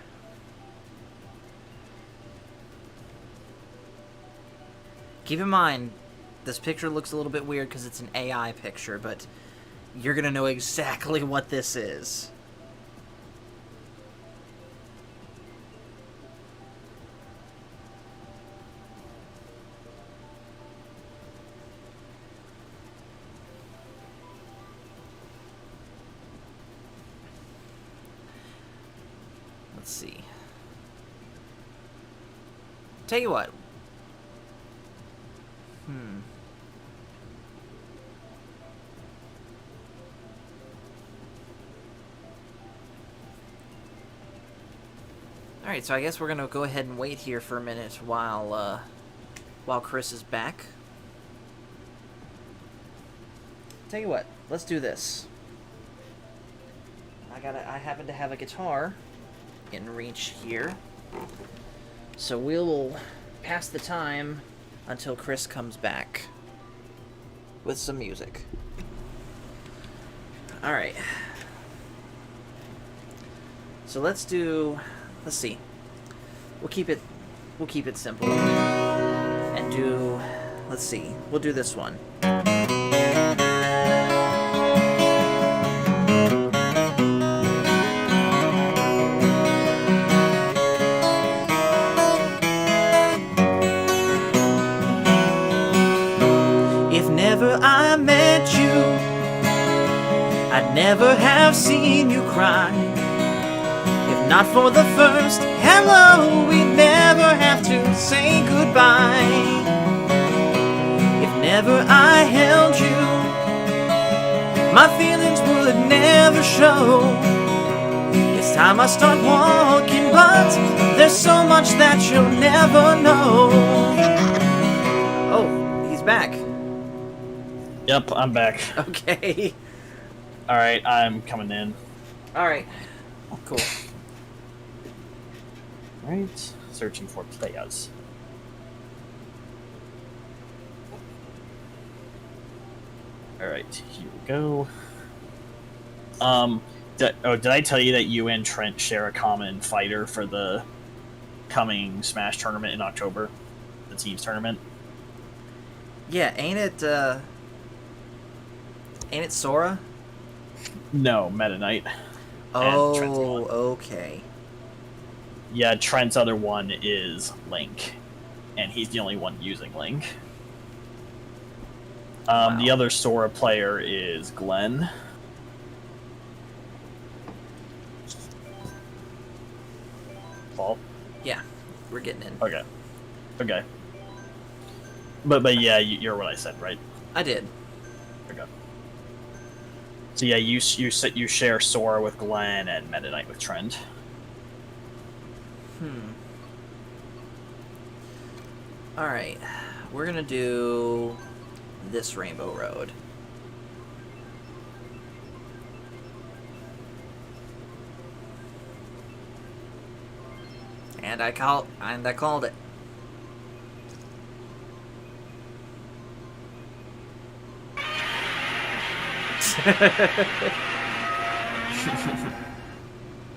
Keep in mind, this picture looks a little bit weird because it's an AI picture, but you're going to know exactly what this is. Let's see. Tell you what. Alright, so I guess we're gonna go ahead and wait here for a minute while Chris is back. Tell you what, let's do this. I happen to have a guitar in reach here. So we'll pass the time until Chris comes back with some music. Alright. So let's see. We'll keep it simple. And let's see. We'll do this one. If never I met you, I'd never have seen you cry. If not for the first hello, we'd never have to say goodbye. If never I held you, my feelings would never show. It's time I start walking, but there's so much that you'll never know. Oh, he's back. Yep, I'm back. Okay. Alright, I'm coming in. Alright. Cool. Alright, searching for players. Alright, here we go. Did I tell you that you and Trent share a common fighter for the coming Smash tournament in October? The teams tournament? Yeah, ain't it Sora? No, Meta Knight. Oh, okay. Yeah, Trent's other one is Link, and he's the only one using Link. Wow. The other Sora player is Glenn. Paul? Yeah, we're getting in. Okay. Okay. But yeah, you're what I said, right? I did. Okay. So yeah, you share Sora with Glenn and Meta Knight with Trent. Alright, we're gonna do this Rainbow Road. And I called it.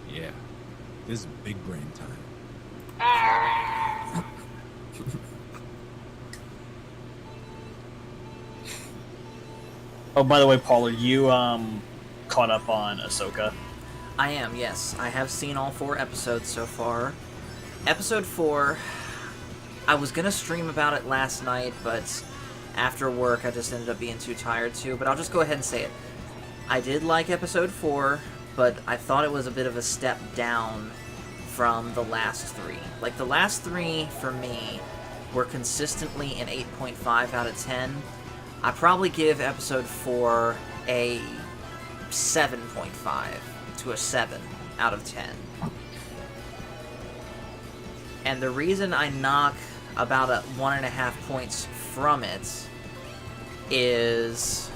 Yeah, this is big brain time. Oh, by the way, Paul, are you caught up on Ahsoka? I am, yes. I have seen all 4 episodes so far. Episode 4, I was gonna stream about it last night, but after work I just ended up being too tired to, but I'll just go ahead and say it. I did like episode 4, but I thought it was a bit of a step down from the last 3. Like, the last 3, for me, were consistently an 8.5 out of 10. I probably give episode 4 a 7.5 to a 7 out of 10. And the reason I knock about a 1.5 points from it is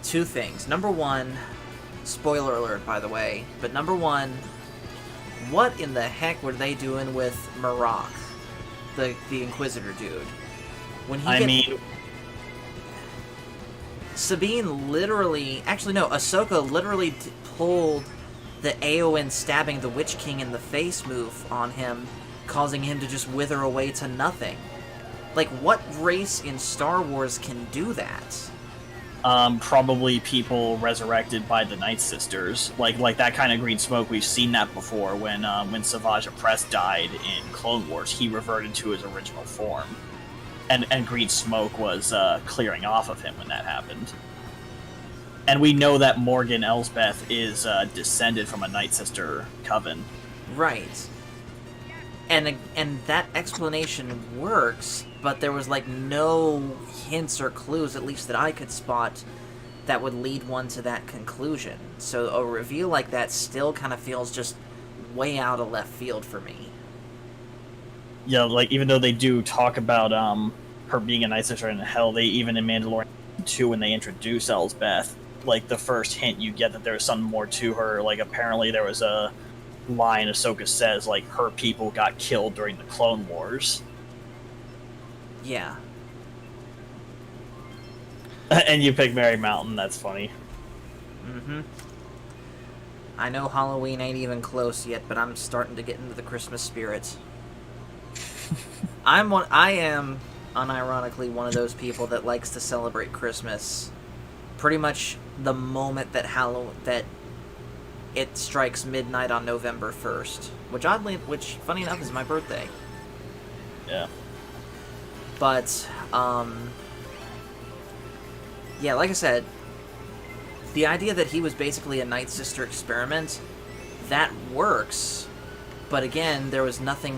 2 things. Number 1, spoiler alert, by the way, but number 1, what in the heck were they doing with Marok, the Inquisitor dude? When he Sabine literally... Actually, no, Ahsoka literally pulled the Aowen stabbing the Witch King in the face move on him, causing him to just wither away to nothing. Like, what race in Star Wars can do that? Probably people resurrected by the Night Sisters. Like that kind of green smoke, we've seen that before when Savage Opress died in Clone Wars. He reverted to his original form. And green smoke was clearing off of him when that happened. And we know that Morgan Elsbeth is descended from a Night Sister coven. Right. And that explanation works, but there was, like, no hints or clues, at least that I could spot, that would lead one to that conclusion. So a reveal like that still kind of feels just way out of left field for me. Yeah, like, even though they do talk about her being a Night Sister, and hell, they even in Mandalorian 2, when they introduce Elsbeth, like, the first hint you get that there's something more to her. Like, apparently there was a line Ahsoka says, like, her people got killed during the Clone Wars. Yeah. And you pick Mary Mountain, that's funny. Mm-hmm. I know Halloween ain't even close yet, but I'm starting to get into the Christmas spirit. I am, unironically, one of those people that likes to celebrate Christmas pretty much the moment that it strikes midnight on November 1st, which funny enough is my birthday. Yeah. But yeah, like I said, the idea that he was basically a Night Sister experiment, that works, but again, there's nothing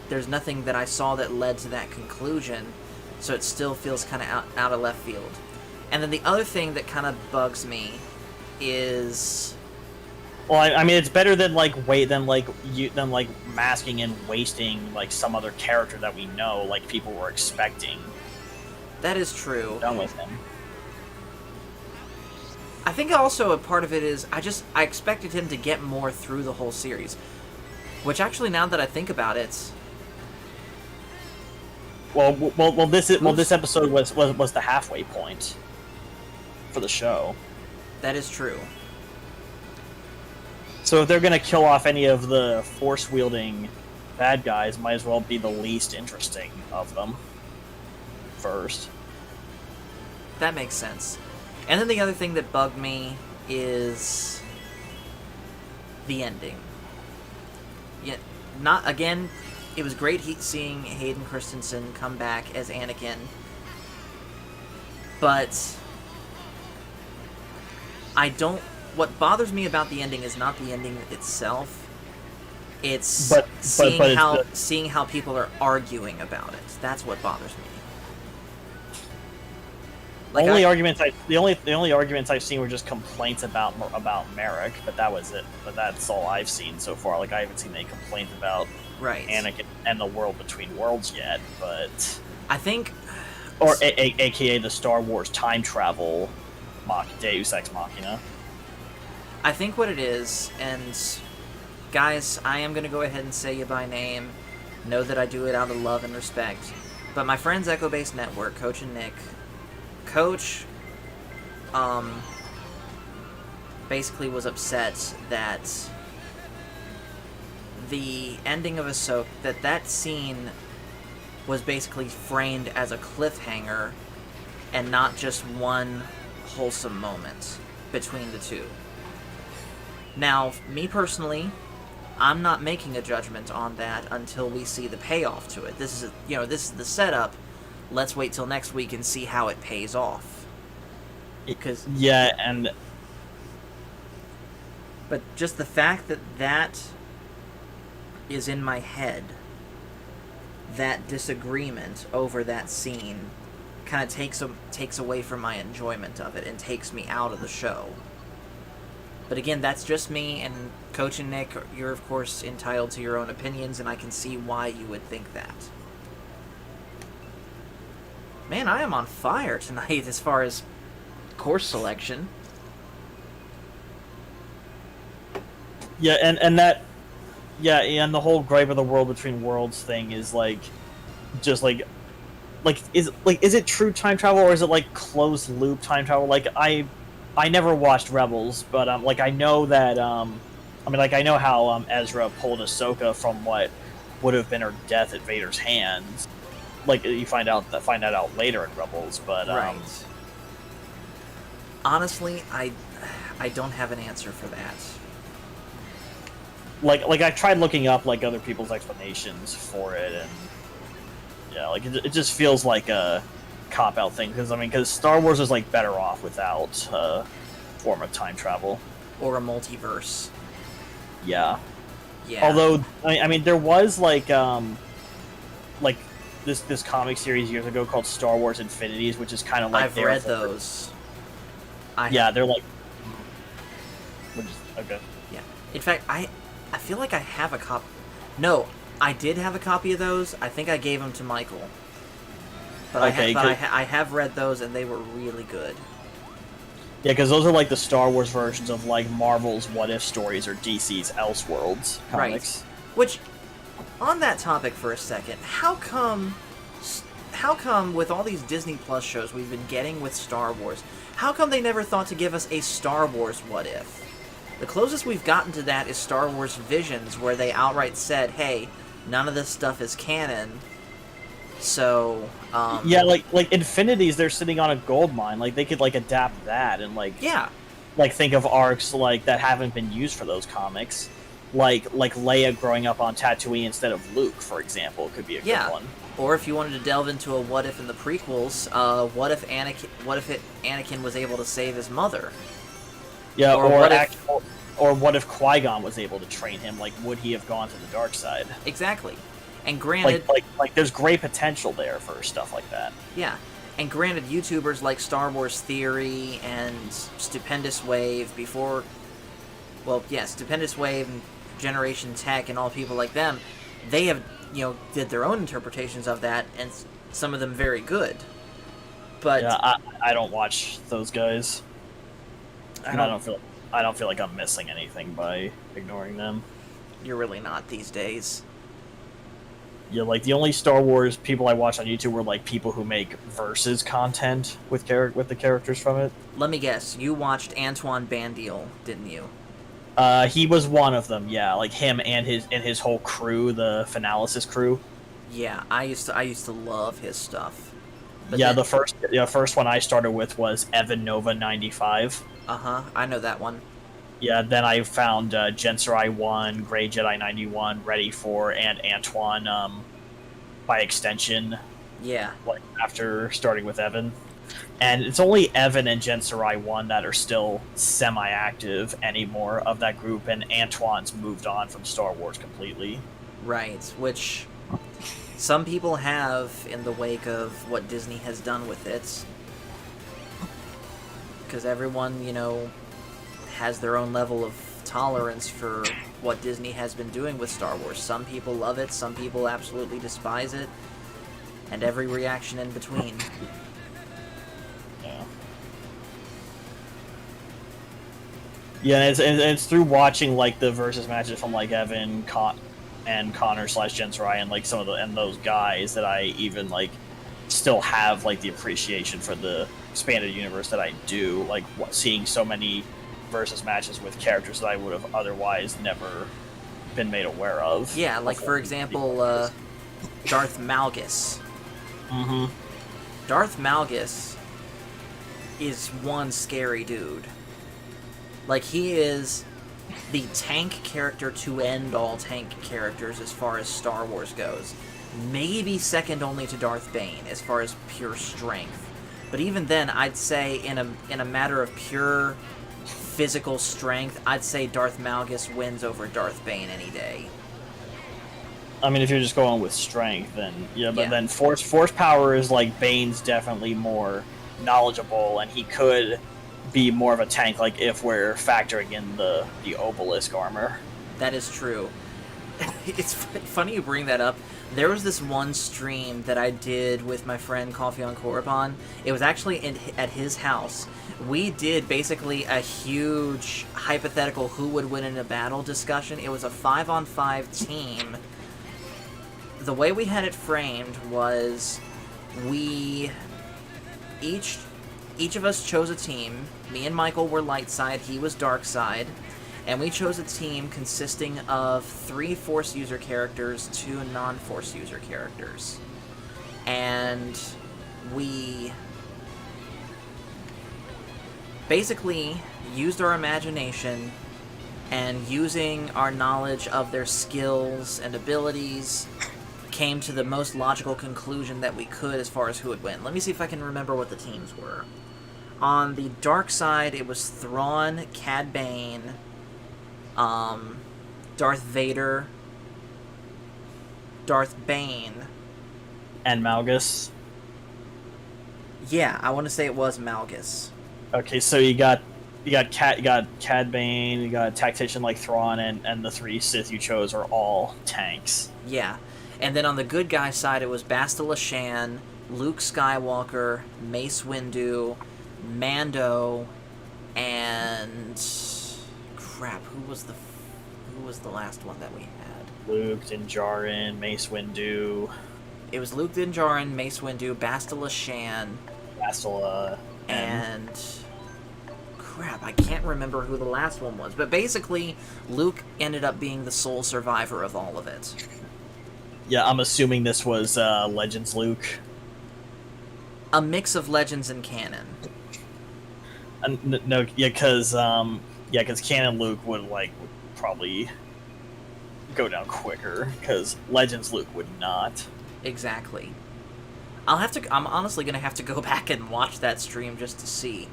that I saw that led to that conclusion, so it still feels kind of out of left field. And then the other thing that kind of bugs me is... Well, I mean, it's better than masking and wasting like some other character that we know, like people were expecting. That is true. Done with him. I think also a part of it is I expected him to get more through the whole series, which actually, now that I think about it, this episode was the halfway point for the show. That is true. So if they're going to kill off any of the force-wielding bad guys, might as well be the least interesting of them first. That makes sense. And then the other thing that bugged me is the ending. Yeah, it was great seeing Hayden Christensen come back as Anakin, but what bothers me about the ending is not the ending itself. It's seeing how people are arguing about it. That's what bothers me. Like the only arguments I've seen were just complaints about Merrick, but that was it. But that's all I've seen so far. Like I haven't seen any complaints about right. Anakin and the World Between Worlds yet. But I think, or AKA the Star Wars time travel, Deus Ex Machina. I think what it is, and guys, I am gonna go ahead and say you by name. Know that I do it out of love and respect. But my friends Echo Base Network, Coach and Nick. Coach, basically was upset that the ending of Ahsoka, that scene was basically framed as a cliffhanger and not just one wholesome moment between the two. Now, me personally, I'm not making a judgment on that until we see the payoff to it. This is, this is the setup. Let's wait till next week and see how it pays off. Because but just the fact that that is in my head, that disagreement over that scene, kind of takes away from my enjoyment of it and takes me out of the show. But again, that's just me, and Coach and Nick, you're of course entitled to your own opinions, and I can see why you would think that. Man, I am on fire tonight as far as course selection. Yeah, and that, and the whole gripe of the World Between Worlds thing is just is it true time travel, or is it like closed loop time travel? Like I never watched Rebels, but I know that I know how Ezra pulled Ahsoka from what would have been her death at Vader's hands. Like you find that out later in Rebels, but right. Honestly, I don't have an answer for that. Like I tried looking up other people's explanations for it, and it just feels like a cop-out thing, because Star Wars is better off without a form of time travel or a multiverse. Yeah. Although there was this comic series years ago called Star Wars Infinities, which is kind of I've read those. They're okay. Yeah. In fact, I feel like I have a copy. No, I did have a copy of those. I think I gave them to Michael. But I have read those, and they were really good. Yeah, because those are the Star Wars versions of Marvel's What If stories or DC's Elseworlds comics. Right. Which, on that topic for a second, how come with all these Disney Plus shows we've been getting with Star Wars, how come they never thought to give us a Star Wars What If? The closest we've gotten to that is Star Wars Visions, where they outright said, hey, none of this stuff is canon. So, Infinities, they're sitting on a gold mine. They could adapt that and think of arcs that haven't been used for those comics, like Leia growing up on Tatooine instead of Luke, for example, could be a good one. Or if you wanted to delve into a what if in the prequels, what if Anakin was able to save his mother? Yeah, or what if Qui-Gon was able to train him? Would he have gone to the dark side? Exactly. And granted, there's great potential there for stuff like that. Yeah, and granted, YouTubers like Star Wars Theory and Stupendous Wave Stupendous Wave and Generation Tech and all people like them, they have did their own interpretations of that, and some of them very good. But I don't watch those guys. I don't feel like I'm missing anything by ignoring them. You're really not these days. Yeah, the only Star Wars people I watch on YouTube were people who make versus content with the characters from it. Let me guess, you watched Antoine Bandiel, didn't you? He was one of them. Yeah, him and his whole crew, the Finalysis crew. Yeah, I used to love his stuff. But the first one I started with was Evan Nova 95. I know that one. Yeah, then I found Gensarai 1, Grey Jedi 91, Ready 4, and Antoine by extension. Yeah. After starting with Evan. And it's only Evan and Gensarai 1 that are still semi-active anymore of that group, and Antoine's moved on from Star Wars completely. Right, which some people have in the wake of what Disney has done with it. because everyone, you know, has their own level of tolerance for what Disney has been doing with Star Wars. Some people love it, some people absolutely despise it, and every reaction in between. Yeah. Yeah, and it's through watching like the versus matches from like Evan, and Connor / Jensrai and like some of those guys that I even like still have like the appreciation for the expanded universe that I do. Like seeing so many versus matches with characters that I would have otherwise never been made aware of. Yeah, like for example, Darth Malgus. Mm-hmm. Darth Malgus is one scary dude. Like, he is the tank character to end all tank characters as far as Star Wars goes. Maybe second only to Darth Bane as far as pure strength. But even then, I'd say in a matter of pure physical strength, I'd say Darth Malgus wins over Darth Bane any day. I mean, if you're just going with strength, then yeah. But Yeah. then force power is like Bane's definitely more knowledgeable, and he could be more of a tank. Like if we're factoring in the obelisk armor. That is true. It's funny you bring that up. There was this one stream that I did with my friend Coffee on Korriban. It was actually at his house. We did basically a huge hypothetical who would win in a battle discussion. It was a 5-on-5 team. The way we had it framed was we each of us chose a team. Me and Michael were light side, he was dark side. And we chose a team consisting of 3 Force user characters, 2 non-Force user characters. And we basically used our imagination and using our knowledge of their skills and abilities came to the most logical conclusion that we could as far as who would win. Let me see if I can remember what the teams were. On the dark side, it was Thrawn, Cad Bane, Darth Vader, Darth Bane, And Malgus. Yeah, I want to say it was Malgus. Okay, so you got Cad Bane, you got a tactician like Thrawn, and the 3 Sith you chose are all tanks. Yeah. And then on the good guy side, it was Bastila Shan, Luke Skywalker, Mace Windu, Mando, and crap, who was the last one that we had? Luke, Din Djarin, Mace Windu. It was Luke Din Djarin, Mace Windu, Bastila Shan, Bastila, and crap, I can't remember who the last one was. But basically, Luke ended up being the sole survivor of all of it. Yeah, I'm assuming this was Legends Luke. A mix of Legends and canon. No, yeah, because canon Luke would probably go down quicker, because Legends Luke would not. Exactly. I'm honestly gonna have to go back and watch that stream just to see,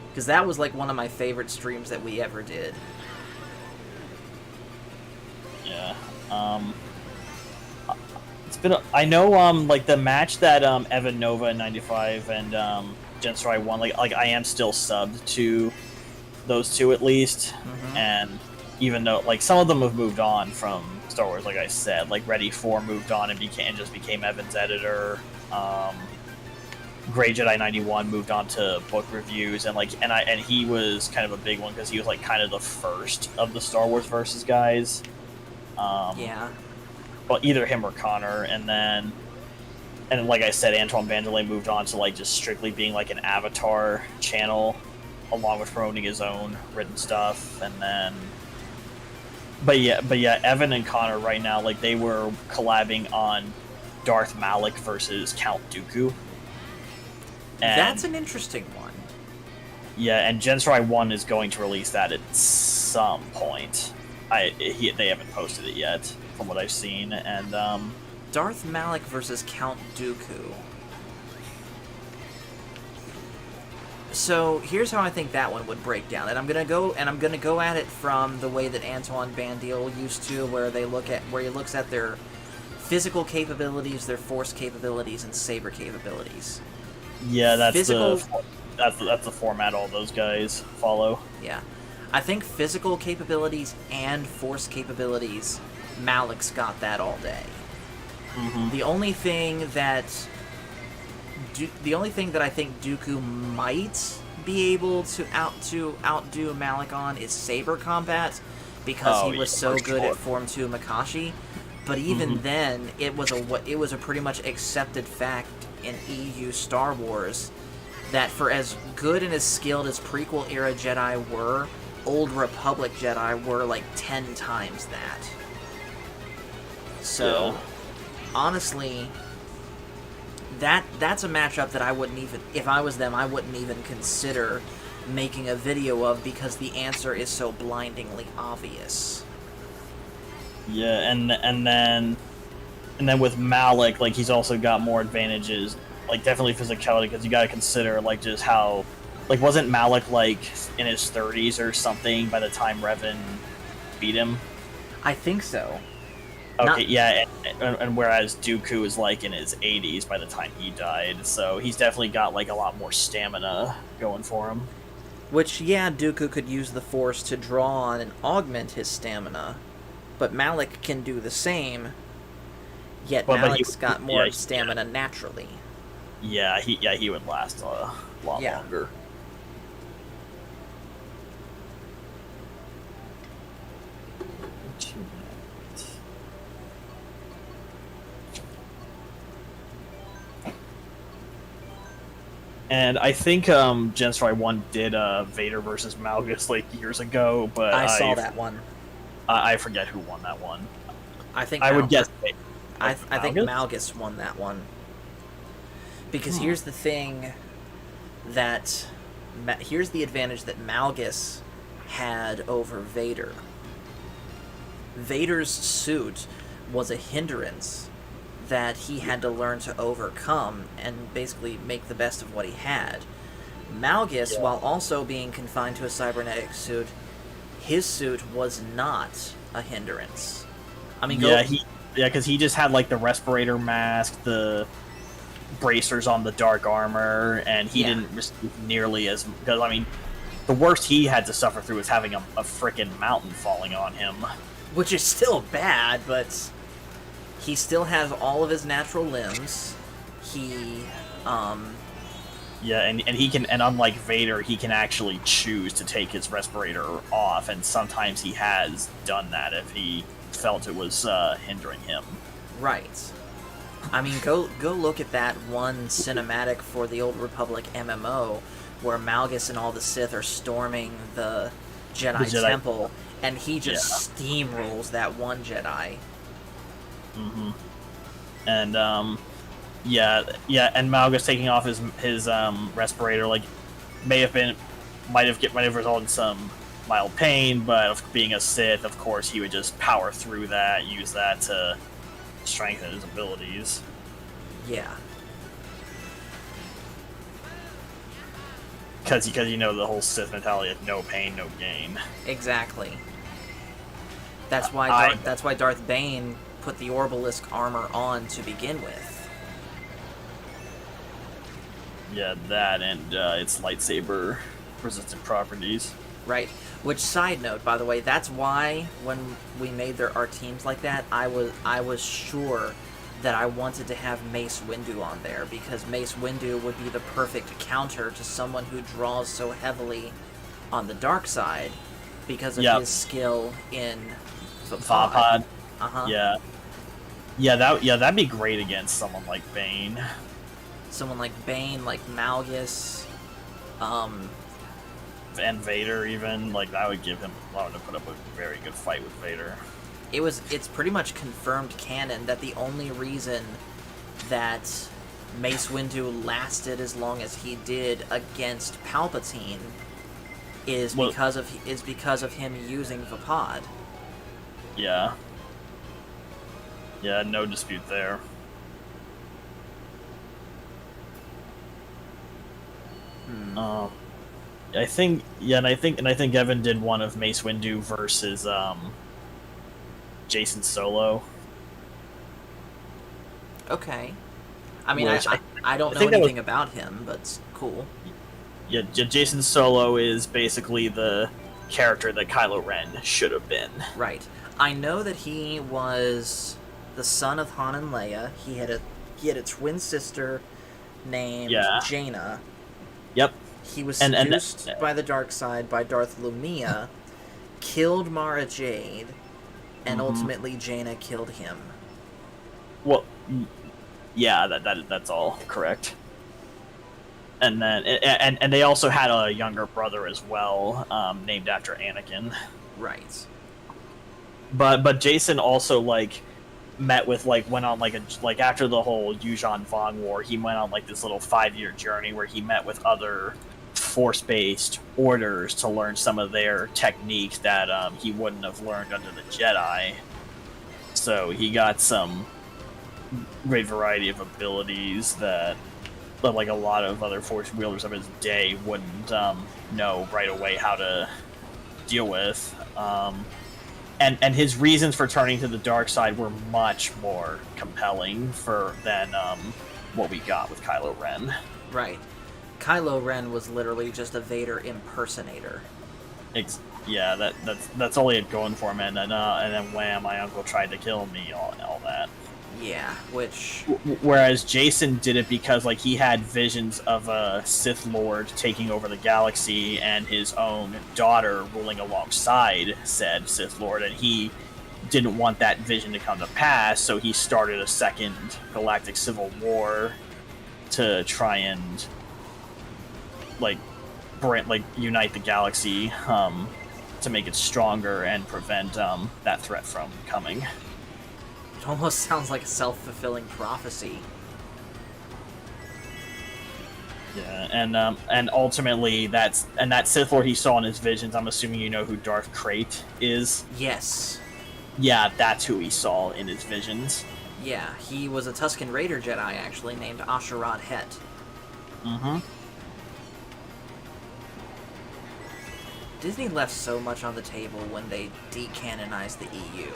because that was like one of my favorite streams that we ever did. Yeah. It's been. I know. Like the match that Evan Nova in '95 and Jensrai won. Like I am still subbed to those two at least, and even though like some of them have moved on from Star Wars, like I said, like Ready 4 moved on and just became Evan's editor. Grey Jedi 91 moved on to book reviews, and he was kind of a big one because he was like kind of the first of the Star Wars versus guys. Yeah. Well, either him or Connor, and like I said, Antoine Vanderlei moved on to like just strictly being like an Avatar channel, along with promoting his own written stuff, and then. But yeah, Evan and Connor right now, like they were collabing on Darth Malak versus Count Dooku. And, That's an interesting one. Yeah, and Jensrai 1 is going to release that at some point. They haven't posted it yet, from what I've seen, and Darth Malak versus Count Dooku. So here's how I think that one would break down, and I'm gonna go at it from the way that Antoine Bandiel used to, where he looks at their physical capabilities, their force capabilities, and saber capabilities. yeah, that's Physical that's the format all those guys follow. Yeah. I think physical capabilities and force capabilities, Malik's got that all day. Mm-hmm. The only thing that I think Dooku might be able to outdo Malik on is saber combat, because he was so good at Form 2 Makashi. But even then, it was a pretty much accepted fact in EU Star Wars that for as good and as skilled as prequel era Jedi were, Old Republic Jedi were like 10 times that. So, yeah. honestly, that's a matchup that I wouldn't even, if I was them, I wouldn't even consider making a video of, because the answer is so blindingly obvious. Yeah, and then with Malik, like, he's also got more advantages, like definitely physicality, because you got to consider like just how, like, wasn't Malik like in his 30s or something by the time Revan beat him? I think so. Okay, yeah, and whereas Dooku is like in his 80s by the time he died, so he's definitely got like a lot more stamina going for him. Which, yeah, Dooku could use the Force to draw on and augment his stamina, but Malik can do the same, yet Malik's got more stamina naturally. Yeah, he would last a lot longer. And I think Genstory 1 did Vader versus Malgus like years ago, but I saw that one. I forget who won that one. I think I would guess. I think Malgus won that one. Because here's the thing here's the advantage that Malgus had over Vader. Vader's suit was a hindrance that he had to learn to overcome and basically make the best of what he had. Malgus, while also being confined to a cybernetic suit, his suit was not a hindrance. I mean, because he just had like the respirator mask, the bracers on the dark armor, and he didn't receive nearly as, because I mean, the worst he had to suffer through was having a frickin' mountain falling on him, which is still bad, but he still has all of his natural limbs. He and he can, and unlike Vader, he can actually choose to take his respirator off, and sometimes he has done that if he felt it was hindering him. Right. I mean, go look at that one cinematic for the Old Republic MMO where Malgus and all the Sith are storming the Jedi Temple, and he just steamrolls that one Jedi. Mm-hmm. And and Malgus taking off his respirator like might have resulted in some mild pain, but being a Sith, of course, he would just power through that, use that to strengthen his abilities. Yeah. Because you know the whole Sith mentality of no pain, no gain. Exactly. That's why Darth Bane put the Orbalisk armor on to begin with. Yeah, that and its lightsaber resistant properties. Right. Which, side note, by the way, that's why when we made our teams like that, I was sure that I wanted to have Mace Windu on there, because Mace Windu would be the perfect counter to someone who draws so heavily on the dark side because of his skill in Vapod. Uh-huh. That'd be great against someone like Bane. Someone like Bane, like Malgus, and Vader even, like, that would give him allowed to put up a very good fight with Vader. It's pretty much confirmed canon that the only reason that Mace Windu lasted as long as he did against Palpatine is because of him using Vapod. Yeah. Yeah, no dispute there. I think Evan did one of Mace Windu versus Jason Solo. Okay. I mean, I don't know anything about him, but it's cool. Jason Solo is basically the character that Kylo Ren should have been. Right. I know that he was the son of Han and Leia. He had a twin sister named Jaina. Yep. He was seduced by the dark side by Darth Lumia, killed Mara Jade, and ultimately Jaina killed him. Well, yeah, that's all correct. And then and they also had a younger brother as well, named after Anakin. Right. But Jason also met with went on after the whole Yuuzhan Vong War, he went on this little 5-year journey where he met with other Force-based orders to learn some of their techniques that he wouldn't have learned under the Jedi. So he got some great variety of abilities that a lot of other Force wielders of his day wouldn't know right away how to deal with. And his reasons for turning to the dark side were much more compelling than what we got with Kylo Ren. Right. Kylo Ren was literally just a Vader impersonator. Yeah, that's all he had going for him, and then wham, my uncle tried to kill me, all that. Yeah, which... Whereas Jason did it because he had visions of a Sith Lord taking over the galaxy and his own daughter ruling alongside said Sith Lord, and he didn't want that vision to come to pass, so he started a second galactic civil war to try and unite the galaxy to make it stronger and prevent that threat from coming. It almost sounds like a self-fulfilling prophecy. Yeah, and ultimately that Sith Lord he saw in his visions, I'm assuming you know who Darth Krayt is? Yes. Yeah, that's who he saw in his visions. Yeah, he was a Tusken Raider Jedi, actually, named Asherad Het. Mm-hmm. Disney left so much on the table when they decanonized the EU.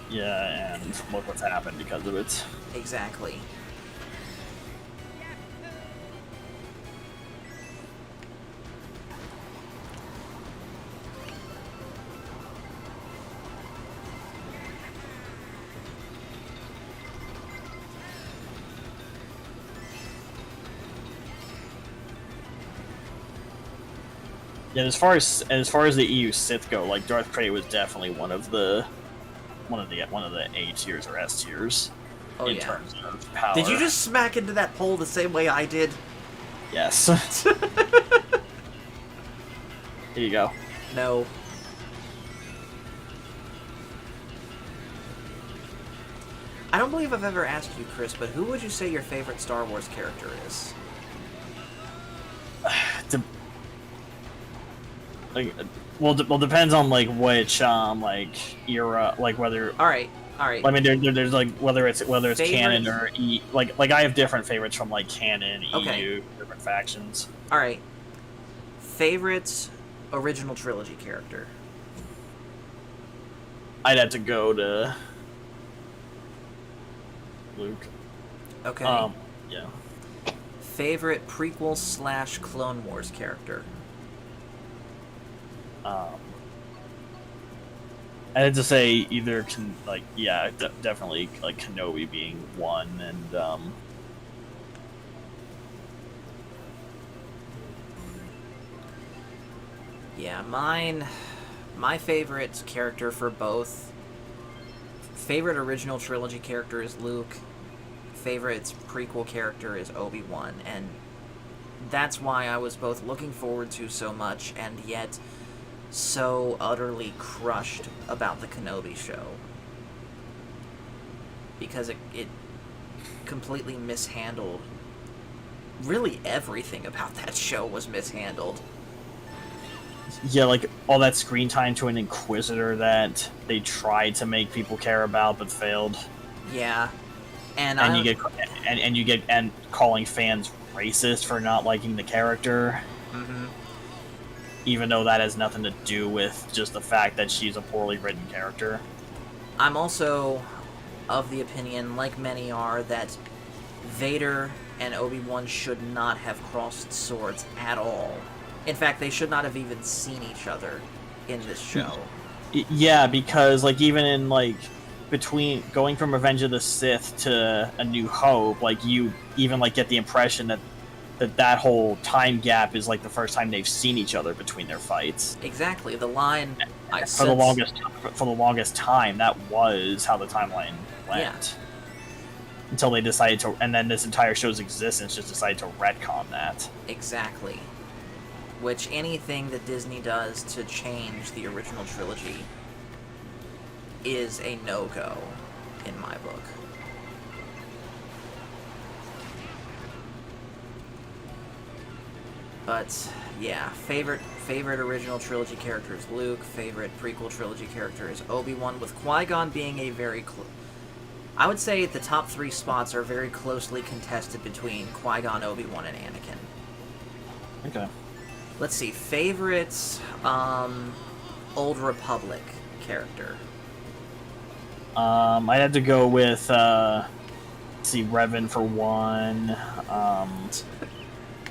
Yeah, and look what's happened because of it. Exactly. Yeah, as far as the EU Sith go, Darth Krayt was definitely one of the A tiers or S tiers in terms of power. Did you just smack into that pole the same way I did? Yes. Here you go. No. I don't believe I've ever asked you, Chris, but who would you say your favorite Star Wars character is? Well, depends on which era, whether. All right. I mean, there's whether it's favorite... canon or I have different favorites from canon, okay. EU, different factions. All right. Favorite original trilogy character. I'd have to go to Luke. Okay. Yeah. Favorite prequel / Clone Wars character. I had to say either definitely Kenobi being one, and yeah, my favorite character for both. Favorite original trilogy character is Luke. Favorite prequel character is Obi-Wan, and that's why I was both looking forward to so much and yet so utterly crushed about the Kenobi show. Because it completely mishandled... Really everything about that show was mishandled. Yeah, all that screen time to an Inquisitor that they tried to make people care about but failed. Yeah. And you get calling fans racist for not liking the character. Mm-hmm. Even though that has nothing to do with just the fact that she's a poorly written character. I'm also of the opinion, like many are, that Vader and Obi-Wan should not have crossed swords at all. In fact, they should not have even seen each other in this show. Yeah, because like even in like between going from Revenge of the Sith to A New Hope, like you even like get the impression that whole time gap is like the first time they've seen each other between their fights. Exactly. The line For the longest time, that was how the timeline went. Yeah. Until they decided to, and then this entire show's existence just decided to retcon that. Exactly. Which anything that Disney does to change the original trilogy is a no-go in my book. But yeah, favorite original trilogy character is Luke. Favorite prequel trilogy character is Obi-Wan, with Qui-Gon being a very I would say the top 3 spots are very closely contested between Qui-Gon, Obi-Wan, and Anakin. Okay. Let's see, favorites, Old Republic character. I'd have to go with, let's see, Revan for one,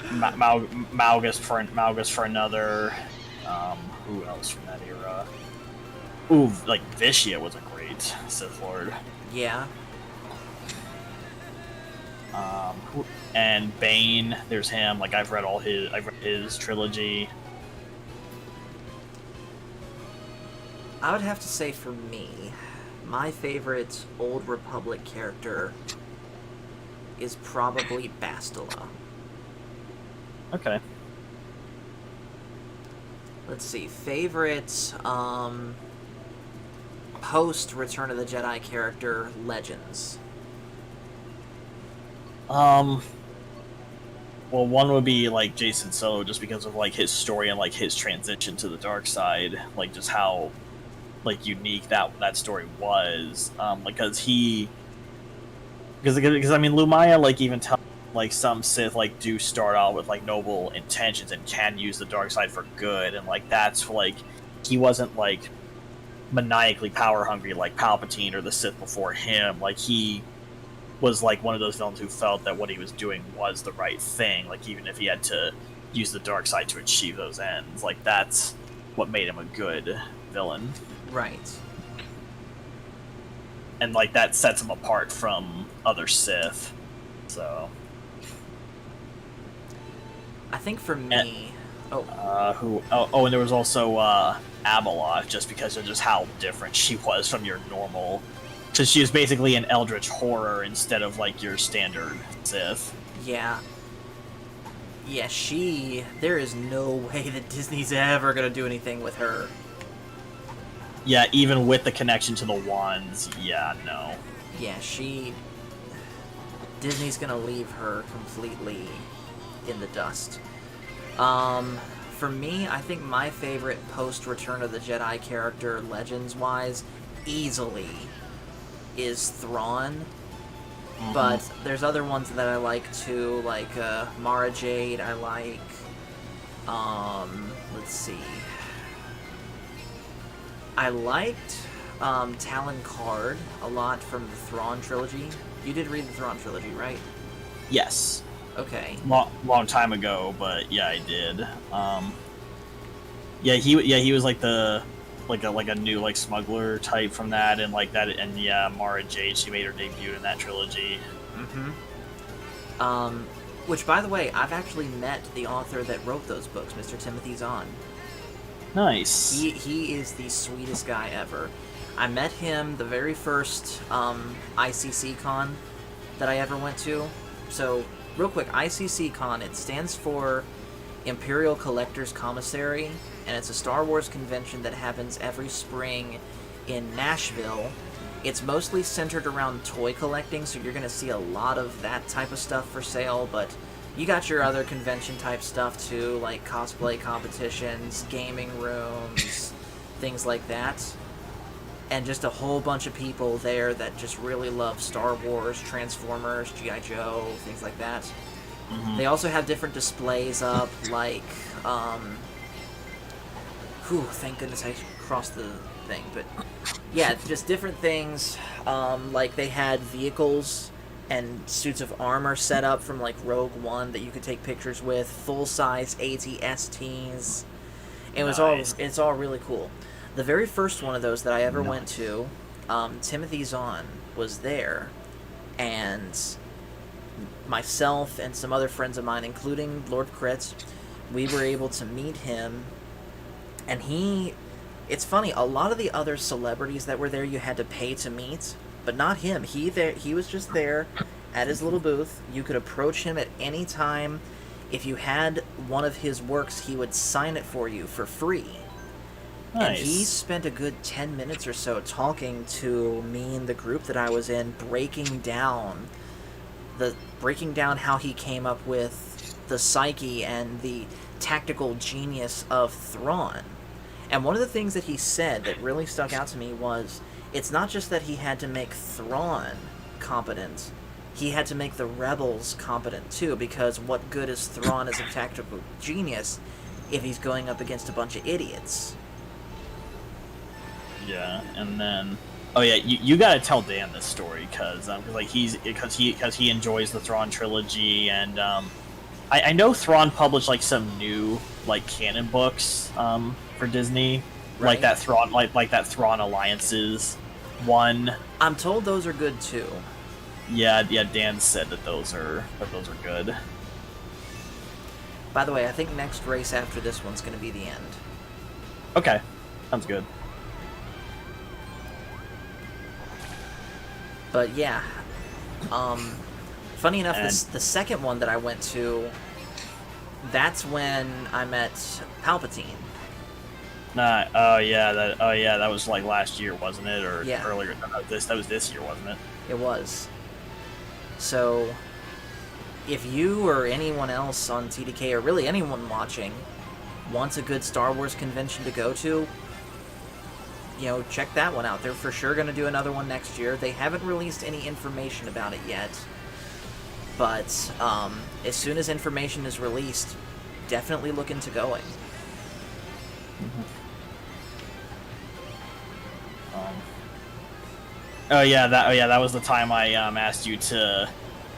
Malgus for another, who else from that era? Ooh, like, Vishia was a great Sith Lord. Yeah. And Bane, there's him. Like I've read his trilogy. I would have to say for me, my favorite Old Republic character is probably Bastila. Okay. Let's see, favorite post Return of the Jedi character, Legends. Well, one would be like Jason Solo, just because of like his story and like his transition to the dark side, like just how like unique that story was. Because I mean, Lumaya like even tell like some Sith like do start out with like noble intentions and can use the dark side for good, and like that's like he wasn't like maniacally power hungry like Palpatine or the Sith before him. Like he was like one of those villains who felt that what he was doing was the right thing, like even if he had to use the dark side to achieve those ends. Like that's what made him a good villain. Right. And like that sets him apart from other Sith. So I think for me... and there was also Abeloth, just because of just how different she was from your normal... Because she was basically an eldritch horror instead of like your standard Sith. Yeah. Yeah, there is no way that Disney's ever gonna do anything with her. Yeah, even with the connection to the wands, yeah, no. Yeah, Disney's gonna leave her completely in the dust. For me, I think my favorite post-Return of the Jedi character, Legends-wise, easily is Thrawn. Mm-hmm. But there's other ones that I like too, like Mara Jade. I like, let's see. I liked Talon Karrde a lot from the Thrawn trilogy. You did read the Thrawn trilogy, right? Yes. Okay. Long time ago, but yeah, I did. He was like a new like smuggler type from that, and like that, and yeah, Mara Jade, she made her debut in that trilogy. Mm-hmm. Which, by the way, I've actually met the author that wrote those books, Mr. Timothy Zahn. Nice. He is the sweetest guy ever. I met him the very first ICC con that I ever went to. So, real quick, ICC con, it stands for Imperial Collectors Commissary, and it's a Star Wars convention that happens every spring in Nashville. It's mostly centered around toy collecting, so you're going to see a lot of that type of stuff for sale, but you got your other convention type stuff too, like cosplay competitions, gaming rooms, things like that. And just a whole bunch of people there that just really love Star Wars, Transformers, G.I. Joe, things like that. Mm-hmm. They also have different displays up, like, thank goodness I crossed the thing, but yeah, just different things. Like they had vehicles and suits of armor set up from like Rogue One that you could take pictures with, full size AT-STs. It's all really cool. The very first one of those that I ever went to, Timothy Zahn was there, and myself and some other friends of mine, including Lord Kritz, we were able to meet him, and it's funny, a lot of the other celebrities that were there you had to pay to meet, but not him. He was just there at his little booth. You could approach him at any time. If you had one of his works, he would sign it for you for free. Nice. And he spent a good 10 minutes or so talking to me and the group that I was in, breaking down how he came up with the psyche and the tactical genius of Thrawn. And one of the things that he said that really stuck out to me was, it's not just that he had to make Thrawn competent, he had to make the rebels competent too, because what good is Thrawn as a tactical genius if he's going up against a bunch of idiots? Yeah, and then you gotta tell Dan this story because he enjoys the Thrawn trilogy, and I know Thrawn published like some new like canon books for Disney, Right. like that Thrawn Alliances one. I'm told those are good too. Yeah, Dan said that those are good. By the way, I think next race after this one's going to be the end. Okay, sounds good. But yeah, funny enough, And- the second one that I went to, that's when I met Palpatine. That was like last year, wasn't it? Or Yeah. earlier? No, that was this year, wasn't it? It was. So, if you or anyone else on TDK, or really anyone watching, wants a good Star Wars convention to go to, check that one out. They're for sure going to do another one next year. They haven't released any information about it yet, but as soon as information is released, definitely look into going. That was the time I asked you to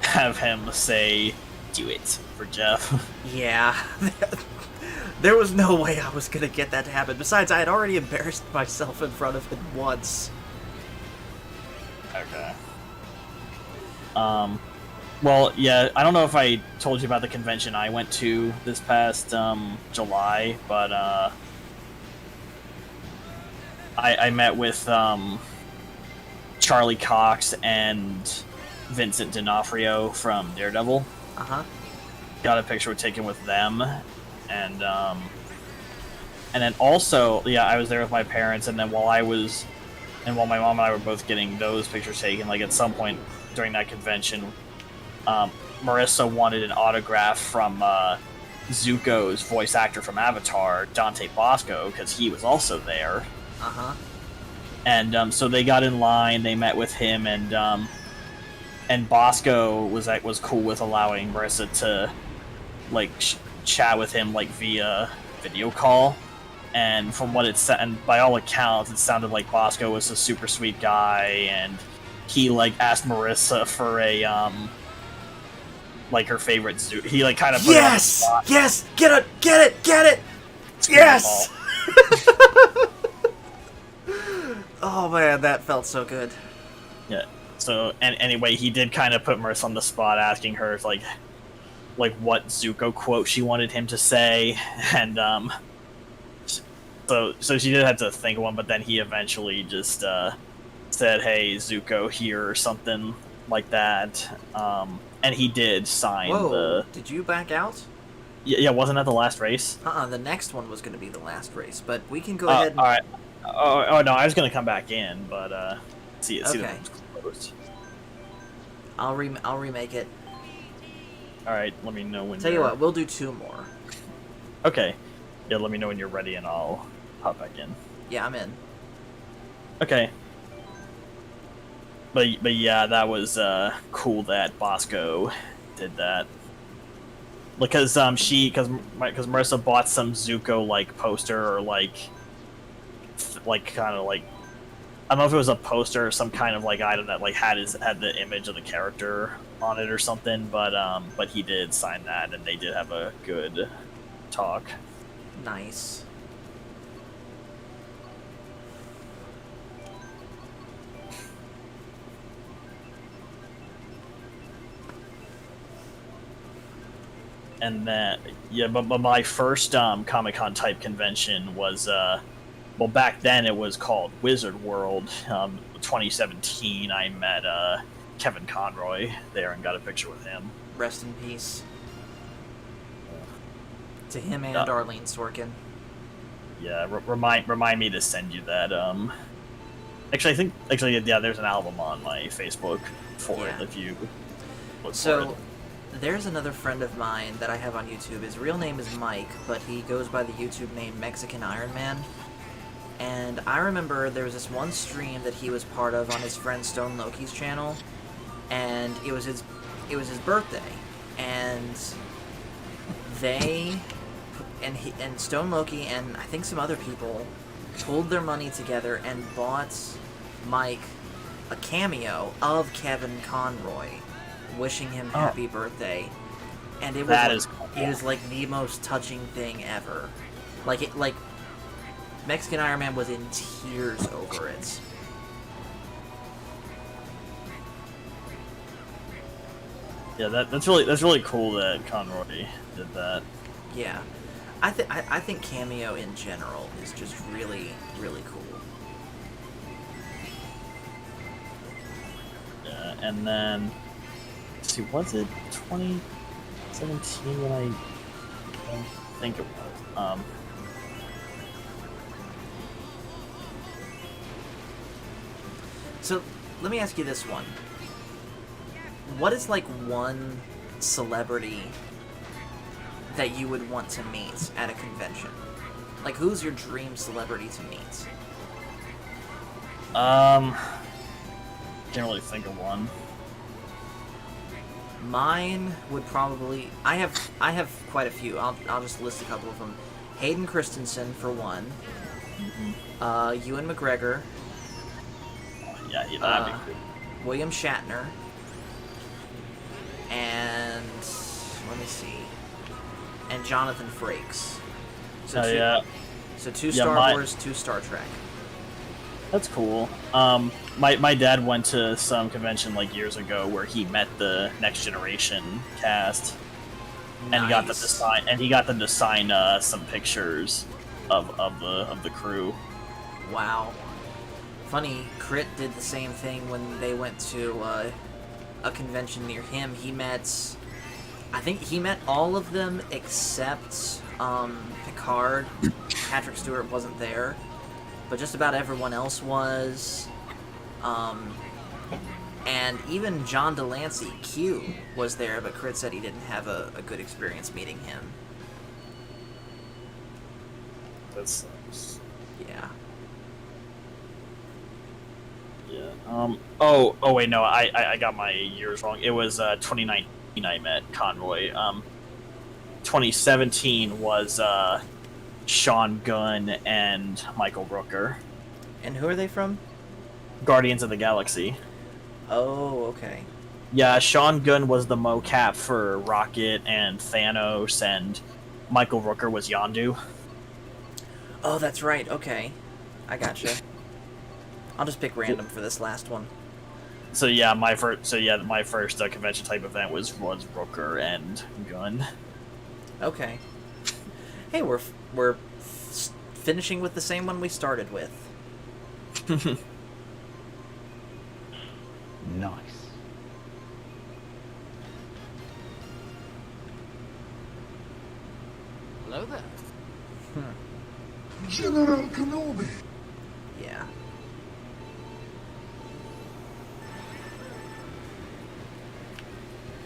have him say "do it" for Jeff. Yeah. There was no way I was going to get that to happen. Besides, I had already embarrassed myself in front of him once. Okay. Well, yeah, I don't know if I told you about the convention I went to this past July, but I met with Charlie Cox and Vincent D'Onofrio from Daredevil. Uh-huh. Got a picture taken with them, and then also, I was there with my parents, and then while my mom and I were both getting those pictures taken, like at some point during that convention, Marissa wanted an autograph from Zuko's voice actor from Avatar, Dante Bosco, because he was also there. Uh-huh. And so they got in line, they met with him, and Bosco was cool with allowing Marissa to like chat with him like via video call. And from what it said, and by all accounts, it sounded like Bosco was a super sweet guy, and he like asked Marissa for a like her favorite zoo. He like kind of put her on the spot. Yes! Get it! Yes! Oh man, that felt so good. Yeah. So, and anyway, he did kind of put Marissa on the spot, asking her like what Zuko quote she wanted him to say, and so she did have to think of one, but then he eventually just said, "Hey, Zuko here," or something like that. And he did sign Whoa, did you back out? Yeah, wasn't that the last race? The next one was going to be the last race, but we can go ahead and... All right. Oh no, I was gonna come back in, but see the Okay. room's closed. I'll remake it. All right, let me know when. Tell you what, we'll do 2 more. Okay. Yeah, let me know when you're ready, and I'll hop back in. Yeah, I'm in. Okay. But yeah, that was cool that Bosco did that. Because because Marissa bought some Zuko like poster or like kind of like I don't know if it was a poster or some kind of like item that like had the image of the character on it or something, but he did sign that, and they did have a good talk. Nice. And then but my first Comic-Con type convention was well, back then it was called Wizard World. 2017, I met Kevin Conroy there and got a picture with him. Rest in peace. To him and Arlene Sorkin. Yeah, remind me to send you that. Actually, yeah, there's an album on my Facebook for it if you look for it. There's another friend of mine that I have on YouTube. His real name is Mike, but he goes by the YouTube name Mexican Iron Man. And I remember there was this one stream that he was part of on his friend Stone Loki's channel, and it was his birthday, and and Stone Loki and I think some other people pulled their money together and bought Mike a cameo of Kevin Conroy, wishing him happy birthday, and it was like the most touching thing ever. Like Mexican Iron Man was in tears over it. Yeah, that's really cool that Conroy did that. Yeah, I think cameo in general is just really, really cool. Yeah, and then let's see, was it 2017 when I think it was? So let me ask you this one: what is like one celebrity that you would want to meet at a convention? Like, who's your dream celebrity to meet? Can't really think of one. Mine would probably... I have quite a few. I'll just list a couple of them. Hayden Christensen, for one. Mm-hmm. Ewan McGregor. Yeah, that'd be cool. William Shatner. And... let me see. And Jonathan Frakes. So two Star Wars, 2 Star Trek. That's cool. My dad went to some convention like years ago where he met the Next Generation cast, and he got them to sign some pictures of the crew. Wow. Funny, Crit did the same thing when they went to a convention near him. I think he met all of them except Picard. Patrick Stewart wasn't there, but just about everyone else was. And even John Delancey, Q, was there, but Crit said he didn't have a good experience meeting him. That sucks. Yeah. Yeah. Oh wait, no, I got my years wrong. It was 2019 I met Conroy. 2017 was Sean Gunn and Michael Rooker. And who are they from? Guardians of the Galaxy. Oh, okay. Yeah, Sean Gunn was the mocap for Rocket and Thanos, and Michael Rooker was Yondu. Oh, that's right. Okay. I gotcha. I'll just pick random for this last one. So my first convention type event was Rooker and Gunn. Okay. Hey, we're finishing with the same one we started with. Nice. Hello there. General Kenobi. Yeah.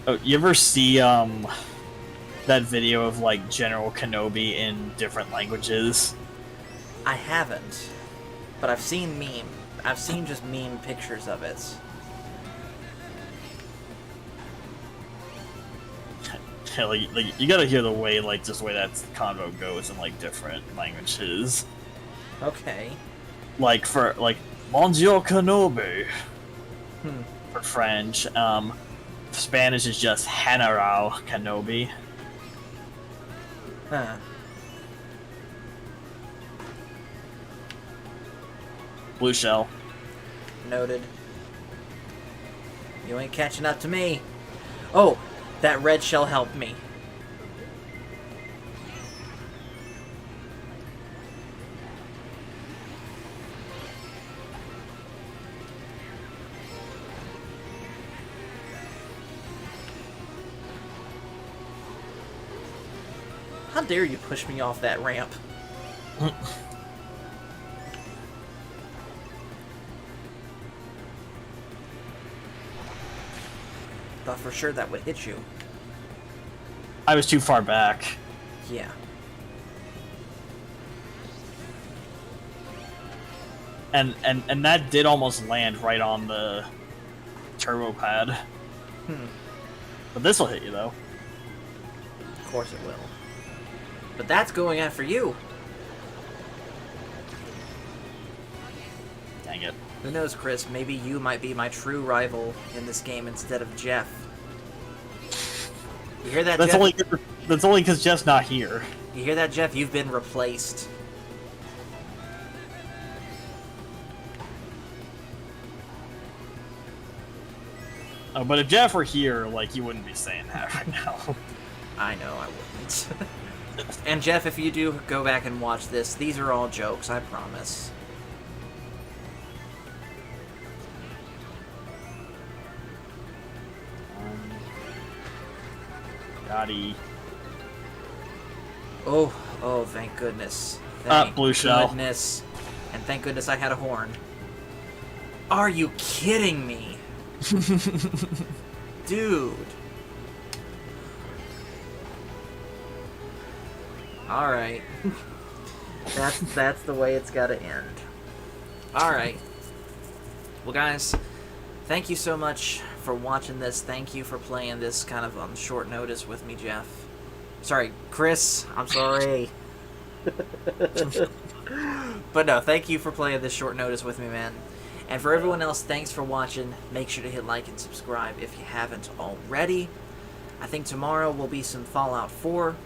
Oh, you ever see that video of like General Kenobi in different languages? I haven't, but I've seen just meme pictures of it. like you gotta hear the way that convo goes in like different languages. Okay. Like for Monsieur Kenobi Hmm. for French. Spanish is just General Kenobi. Huh. Blue shell. Noted. You ain't catching up to me. Oh, that red shell helped me. How dare you push me off that ramp? Thought for sure that would hit you. I was too far back. Yeah. And that did almost land right on the turbo pad. Hmm. But this will hit you though. Of course it will. But that's going after you. Dang it. Who knows, Chris? Maybe you might be my true rival in this game instead of Jeff. You hear that, That's Jeff? only because Jeff's not here. You hear that, Jeff? You've been replaced. Oh, but if Jeff were here, like, you wouldn't be saying that right now. I know I wouldn't. And Jeff, if you do go back and watch this, these are all jokes, I promise. Gotti. Oh, thank goodness. Thank Blue shell. goodness. And thank goodness I had a horn. Are you kidding me? Dude. Alright. That's the way it's gotta end. Alright. Well, guys, thank you so much for watching this. Thank you for playing this kind of on short notice with me, Jeff. Sorry, Chris. I'm sorry. But no, thank you for playing this short notice with me, man. And for everyone else, thanks for watching. Make sure to hit like and subscribe if you haven't already. I think tomorrow will be some Fallout 4, but